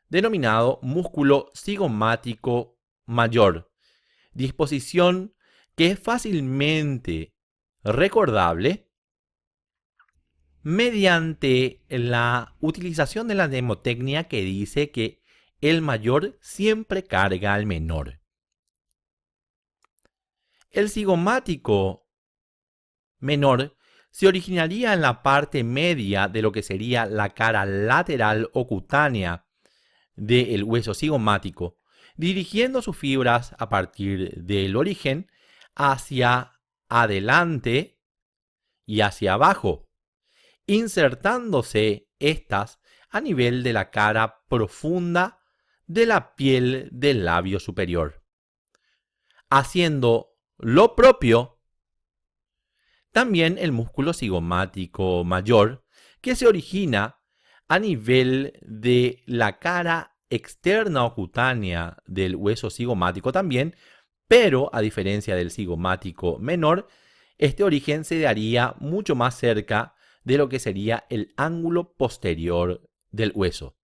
denominado músculo cigomático mayor, disposición que es fácilmente recordable mediante la utilización de la mnemotecnia que dice que el mayor siempre carga al menor. El cigomático menor se originaría en la parte media de lo que sería la cara lateral o cutánea del hueso cigomático, dirigiendo sus fibras a partir del origen hacia adelante y hacia abajo, insertándose estas a nivel de la cara profunda de la piel del labio superior, haciendo lo propio también el músculo cigomático mayor, que se origina a nivel de la cara externa o cutánea del hueso cigomático también, pero a diferencia del cigomático menor, este origen se daría mucho más cerca de lo que sería el ángulo posterior del hueso.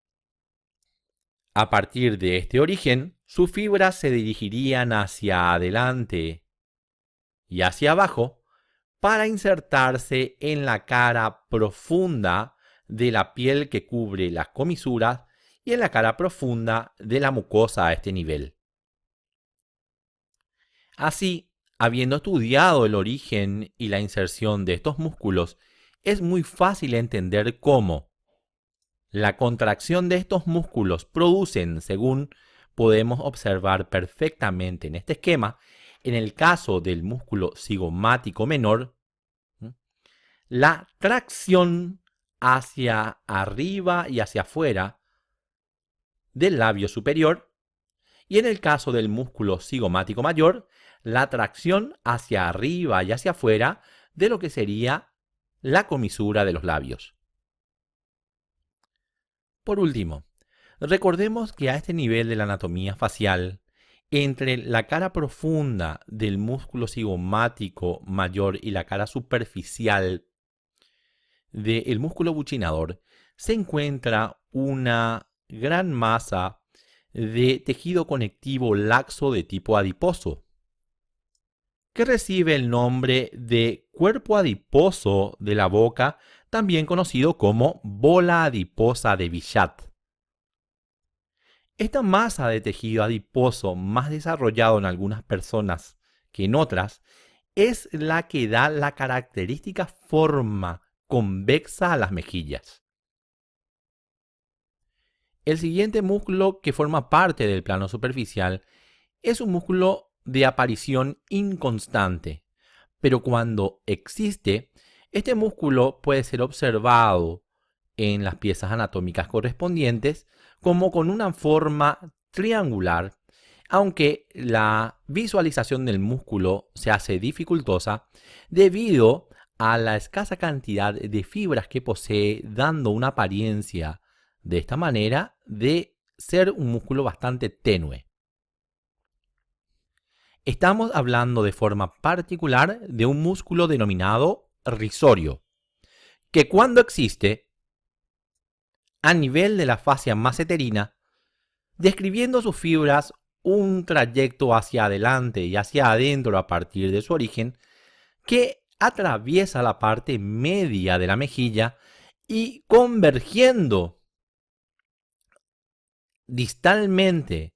A partir de este origen, sus fibras se dirigirían hacia adelante y hacia abajo para insertarse en la cara profunda de la piel que cubre las comisuras y en la cara profunda de la mucosa a este nivel. Así, habiendo estudiado el origen y la inserción de estos músculos, es muy fácil entender cómo la contracción de estos músculos producen, según podemos observar perfectamente en este esquema, en el caso del músculo cigomático menor, la tracción hacia arriba y hacia afuera del labio superior, y en el caso del músculo cigomático mayor, la tracción hacia arriba y hacia afuera de lo que sería la comisura de los labios. Por último, recordemos que a este nivel de la anatomía facial, entre la cara profunda del músculo cigomático mayor y la cara superficial del músculo buccinador, se encuentra una gran masa de tejido conectivo laxo de tipo adiposo, que recibe el nombre de cuerpo adiposo de la boca, también conocido como bola adiposa de Bichat. Esta masa de tejido adiposo, más desarrollado en algunas personas que en otras, es la que da la característica forma convexa a las mejillas. El siguiente músculo que forma parte del plano superficial es un músculo de aparición inconstante, pero cuando existe, este músculo puede ser observado en las piezas anatómicas correspondientes como con una forma triangular, aunque la visualización del músculo se hace dificultosa debido a la escasa cantidad de fibras que posee, dando una apariencia de esta manera de ser un músculo bastante tenue. Estamos hablando de forma particular de un músculo denominado risorio, que cuando existe a nivel de la fascia masseterina, describiendo sus fibras un trayecto hacia adelante y hacia adentro a partir de su origen, que atraviesa la parte media de la mejilla y convergiendo distalmente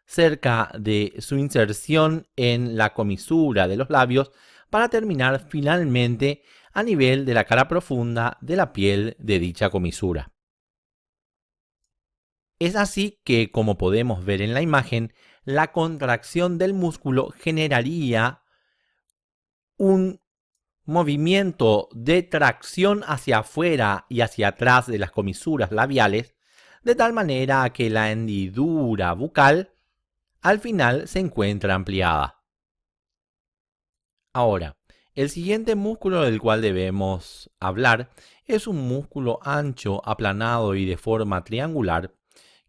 cerca de su inserción en la comisura de los labios para terminar finalmente a nivel de la cara profunda de la piel de dicha comisura. Es así que, como podemos ver en la imagen, la contracción del músculo generaría un movimiento de tracción hacia afuera y hacia atrás de las comisuras labiales, de tal manera que la hendidura bucal al final se encuentra ampliada. Ahora, el siguiente músculo del cual debemos hablar es un músculo ancho, aplanado y de forma triangular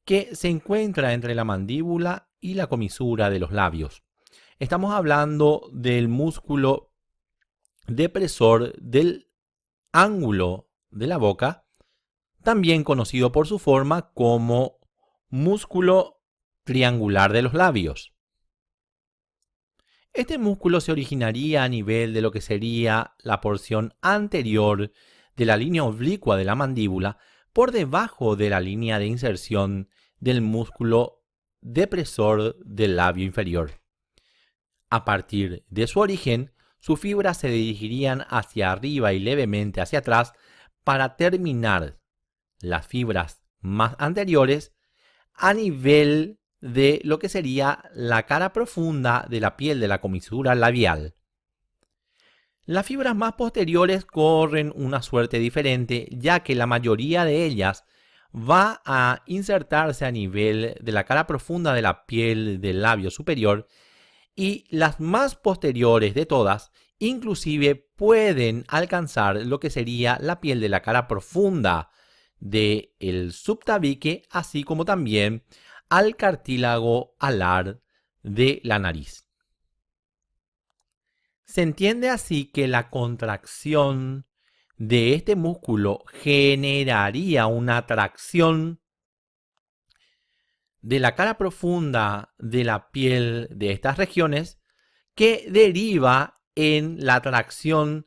que se encuentra entre la mandíbula y la comisura de los labios. Estamos hablando del músculo depresor del ángulo de la boca, también conocido por su forma como músculo triangular de los labios. Este músculo se originaría a nivel de lo que sería la porción anterior de la línea oblicua de la mandíbula, por debajo de la línea de inserción del músculo depresor del labio inferior. A partir de su origen, sus fibras se dirigirían hacia arriba y levemente hacia atrás para terminar las fibras más anteriores a nivel de lo que sería la cara profunda de la piel de la comisura labial. Las fibras más posteriores corren una suerte diferente, ya que la mayoría de ellas va a insertarse a nivel de la cara profunda de la piel del labio superior, y las más posteriores de todas inclusive pueden alcanzar lo que sería la piel de la cara profunda del subtabique, así como también al cartílago alar de la nariz. Se entiende así que la contracción de este músculo generaría una tracción de la cara profunda de la piel de estas regiones, que deriva en la tracción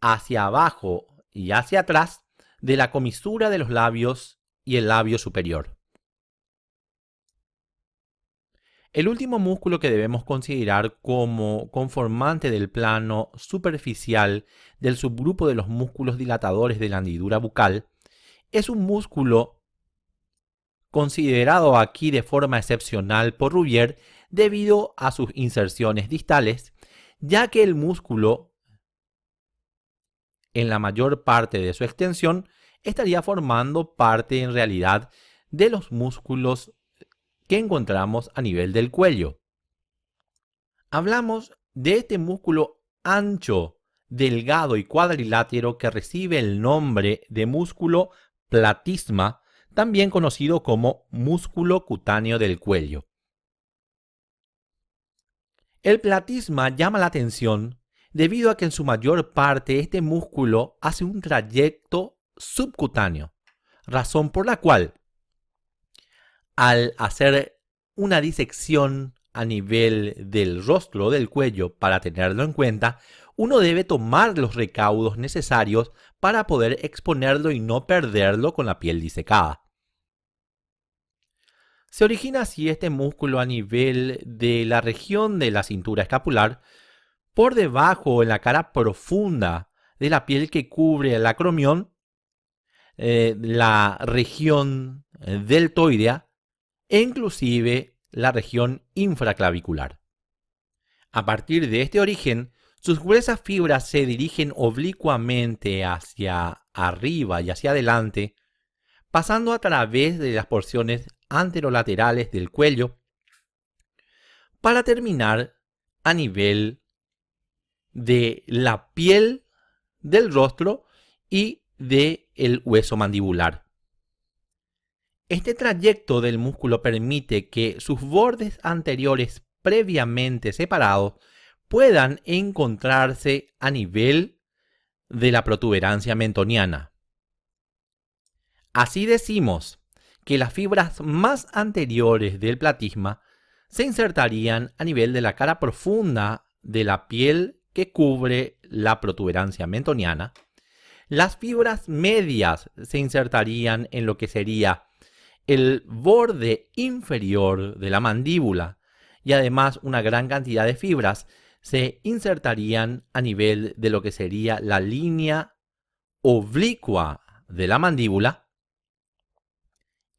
hacia abajo y hacia atrás de la comisura de los labios y el labio superior. El último músculo que debemos considerar como conformante del plano superficial del subgrupo de los músculos dilatadores de la hendidura bucal es un músculo considerado aquí de forma excepcional por Rouvier debido a sus inserciones distales, ya que el músculo, en la mayor parte de su extensión, estaría formando parte en realidad de los músculos que encontramos a nivel del cuello. Hablamos de este músculo ancho, delgado y cuadrilátero que recibe el nombre de músculo platisma, también conocido como músculo cutáneo del cuello. El platisma llama la atención debido a que en su mayor parte este músculo hace un trayecto subcutáneo, razón por la cual al hacer una disección a nivel del rostro o del cuello para tenerlo en cuenta, uno debe tomar los recaudos necesarios para poder exponerlo y no perderlo con la piel disecada. Se origina así este músculo a nivel de la región de la cintura escapular, por debajo en la cara profunda de la piel que cubre el acromión, la región deltoidea e inclusive la región infraclavicular. A partir de este origen, sus gruesas fibras se dirigen oblicuamente hacia arriba y hacia adelante, pasando a través de las porciones anterolaterales del cuello, para terminar a nivel de la piel del rostro y del hueso mandibular. Este trayecto del músculo permite que sus bordes anteriores previamente separados puedan encontrarse a nivel de la protuberancia mentoniana. Así decimos que las fibras más anteriores del platisma se insertarían a nivel de la cara profunda de la piel que cubre la protuberancia mentoniana. Las fibras medias se insertarían en lo que sería el borde inferior de la mandíbula, y además una gran cantidad de fibras se insertarían a nivel de lo que sería la línea oblicua de la mandíbula,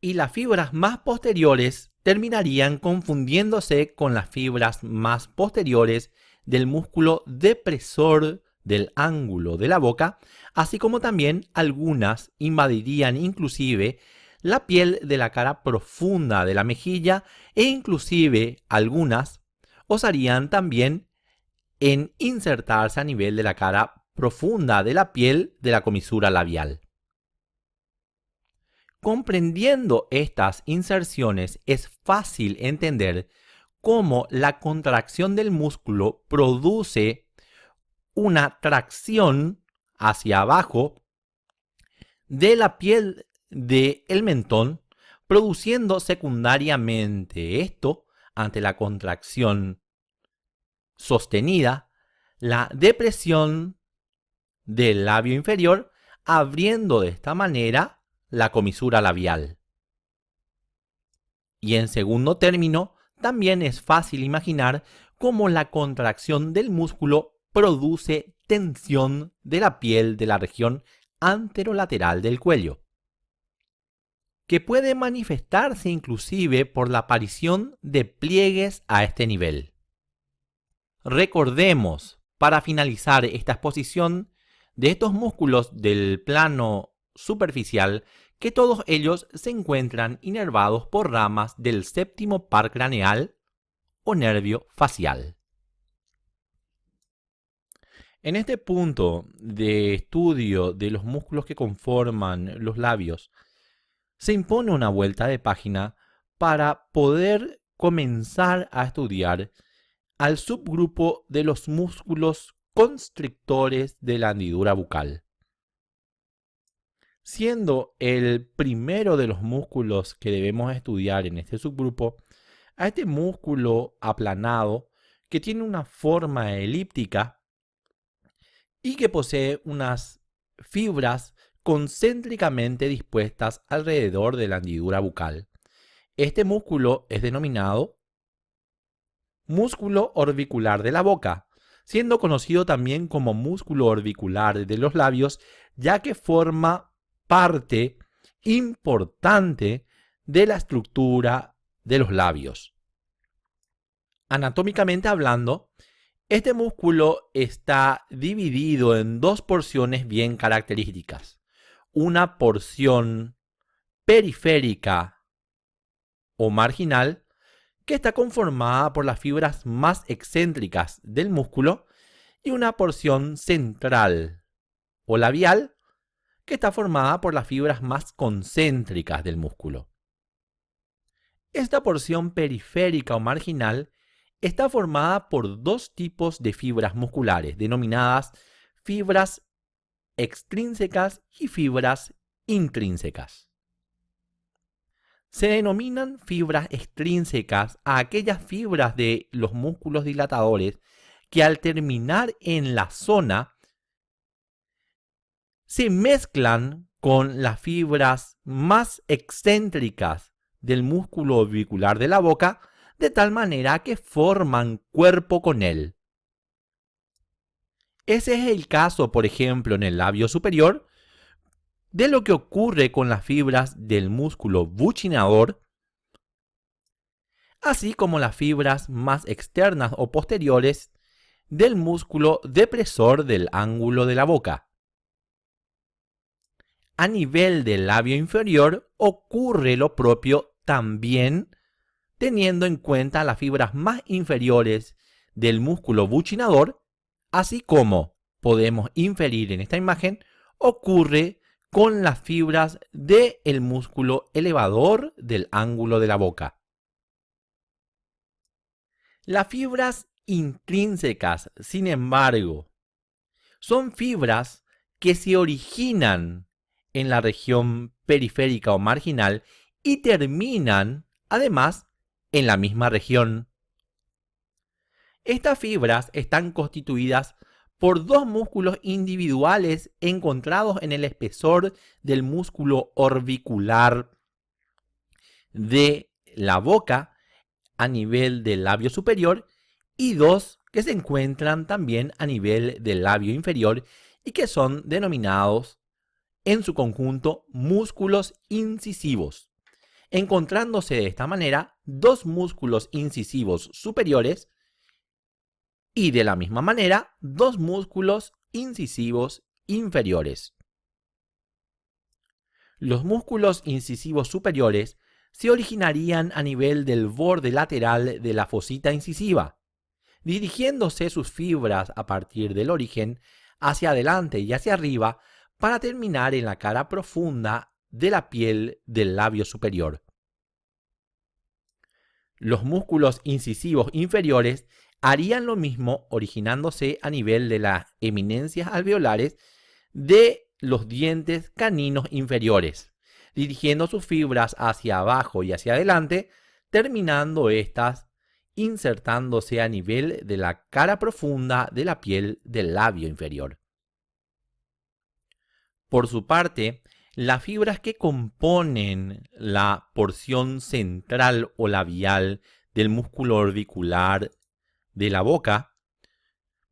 y las fibras más posteriores terminarían confundiéndose con las fibras más posteriores del músculo depresor del ángulo de la boca, así como también algunas invadirían inclusive la piel de la cara profunda de la mejilla, e inclusive algunas osarían también en insertarse a nivel de la cara profunda de la piel de la comisura labial. Comprendiendo estas inserciones, es fácil entender cómo la contracción del músculo produce una tracción hacia abajo de la piel del mentón, produciendo secundariamente esto, ante la contracción sostenida, la depresión del labio inferior, abriendo de esta manera la comisura labial. Y en segundo término, también es fácil imaginar cómo la contracción del músculo produce tensión de la piel de la región anterolateral del cuello, que puede manifestarse inclusive por la aparición de pliegues a este nivel. Recordemos, para finalizar esta exposición de estos músculos del plano superficial, que todos ellos se encuentran inervados por ramas del séptimo par craneal o nervio facial. En este punto de estudio de los músculos que conforman los labios, se impone una vuelta de página para poder comenzar a estudiar al subgrupo de los músculos constrictores de la hendidura bucal, siendo el primero de los músculos que debemos estudiar en este subgrupo a este músculo aplanado que tiene una forma elíptica y que posee unas fibras concéntricamente dispuestas alrededor de la hendidura bucal. Este músculo es denominado músculo orbicular de la boca, siendo conocido también como músculo orbicular de los labios, ya que forma parte importante de la estructura de los labios. Anatómicamente hablando, este músculo está dividido en dos porciones bien características. Una porción periférica o marginal, que está conformada por las fibras más excéntricas del músculo, y una porción central o labial, que está formada por las fibras más concéntricas del músculo. Esta porción periférica o marginal está formada por dos tipos de fibras musculares, denominadas fibras extrínsecas y fibras intrínsecas. Se denominan fibras extrínsecas a aquellas fibras de los músculos dilatadores que al terminar en la zona se mezclan con las fibras más excéntricas del músculo orbicular de la boca, de tal manera que forman cuerpo con él. Ese es el caso, por ejemplo, en el labio superior, de lo que ocurre con las fibras del músculo buccinador, así como las fibras más externas o posteriores del músculo depresor del ángulo de la boca. A nivel del labio inferior ocurre lo propio también, teniendo en cuenta las fibras más inferiores del músculo buccinador, así como podemos inferir en esta imagen, ocurre con las fibras del músculo elevador del ángulo de la boca. Las fibras intrínsecas, sin embargo, son fibras que se originan en la región periférica o marginal y terminan, además, en la misma región. Estas fibras están constituidas por dos músculos individuales encontrados en el espesor del músculo orbicular de la boca a nivel del labio superior y dos que se encuentran también a nivel del labio inferior y que son denominados en su conjunto músculos incisivos, encontrándose de esta manera dos músculos incisivos superiores y de la misma manera dos músculos incisivos inferiores. Los músculos incisivos superiores se originarían a nivel del borde lateral de la fosita incisiva, dirigiéndose sus fibras a partir del origen hacia adelante y hacia arriba para terminar en la cara profunda de la piel del labio superior. Los músculos incisivos inferiores harían lo mismo, originándose a nivel de las eminencias alveolares de los dientes caninos inferiores, dirigiendo sus fibras hacia abajo y hacia adelante, terminando estas insertándose a nivel de la cara profunda de la piel del labio inferior. Por su parte, las fibras que componen la porción central o labial del músculo orbicular de la boca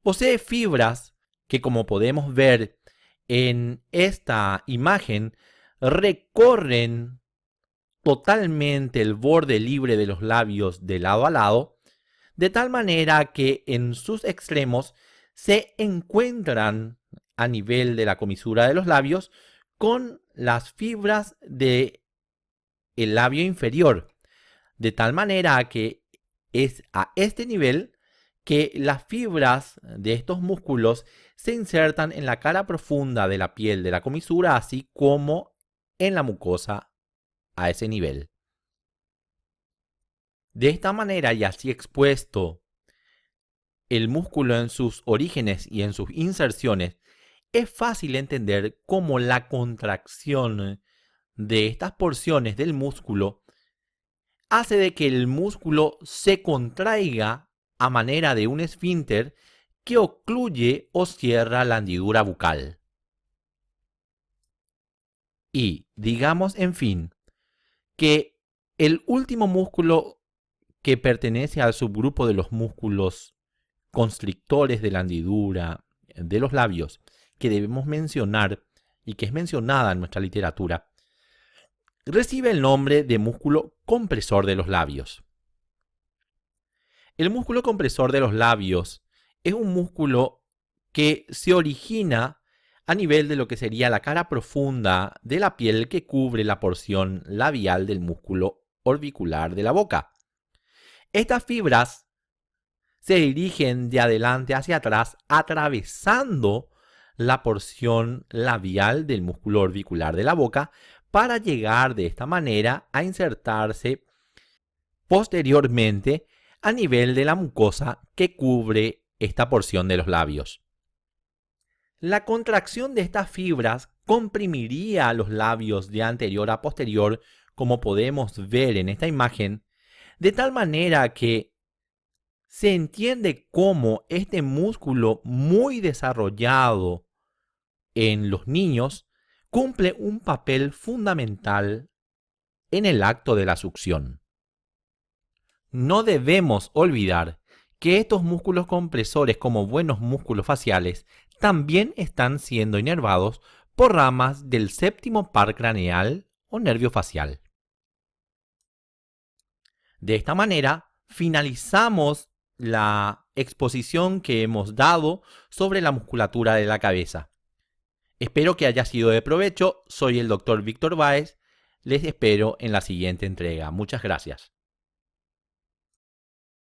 posee fibras que, como podemos ver en esta imagen, recorren totalmente el borde libre de los labios de lado a lado, de tal manera que en sus extremos se encuentran a nivel de la comisura de los labios con las fibras del labio inferior, de tal manera que es a este nivel que las fibras de estos músculos se insertan en la cara profunda de la piel de la comisura, así como en la mucosa a ese nivel. De esta manera, y así expuesto el músculo en sus orígenes y en sus inserciones, es fácil entender cómo la contracción de estas porciones del músculo hace de que el músculo se contraiga a manera de un esfínter que ocluye o cierra la hendidura bucal. Y digamos, en fin, que el último músculo que pertenece al subgrupo de los músculos constrictores de la hendidura de los labios que debemos mencionar y que es mencionada en nuestra literatura, recibe el nombre de músculo compresor de los labios. El músculo compresor de los labios es un músculo que se origina a nivel de lo que sería la cara profunda de la piel que cubre la porción labial del músculo orbicular de la boca. Estas fibras se dirigen de adelante hacia atrás atravesando la porción labial del músculo orbicular de la boca para llegar de esta manera a insertarse posteriormente a nivel de la mucosa que cubre esta porción de los labios. La contracción de estas fibras comprimiría los labios de anterior a posterior, como podemos ver en esta imagen, de tal manera que se entiende cómo este músculo muy desarrollado en los niños cumple un papel fundamental en el acto de la succión. No debemos olvidar que estos músculos compresores, como buenos músculos faciales, también están siendo inervados por ramas del séptimo par craneal o nervio facial. De esta manera, finalizamos la exposición que hemos dado sobre la musculatura de la cabeza. Espero que haya sido de provecho. Soy el Dr. Víctor Báez. Les espero en la siguiente entrega. Muchas gracias.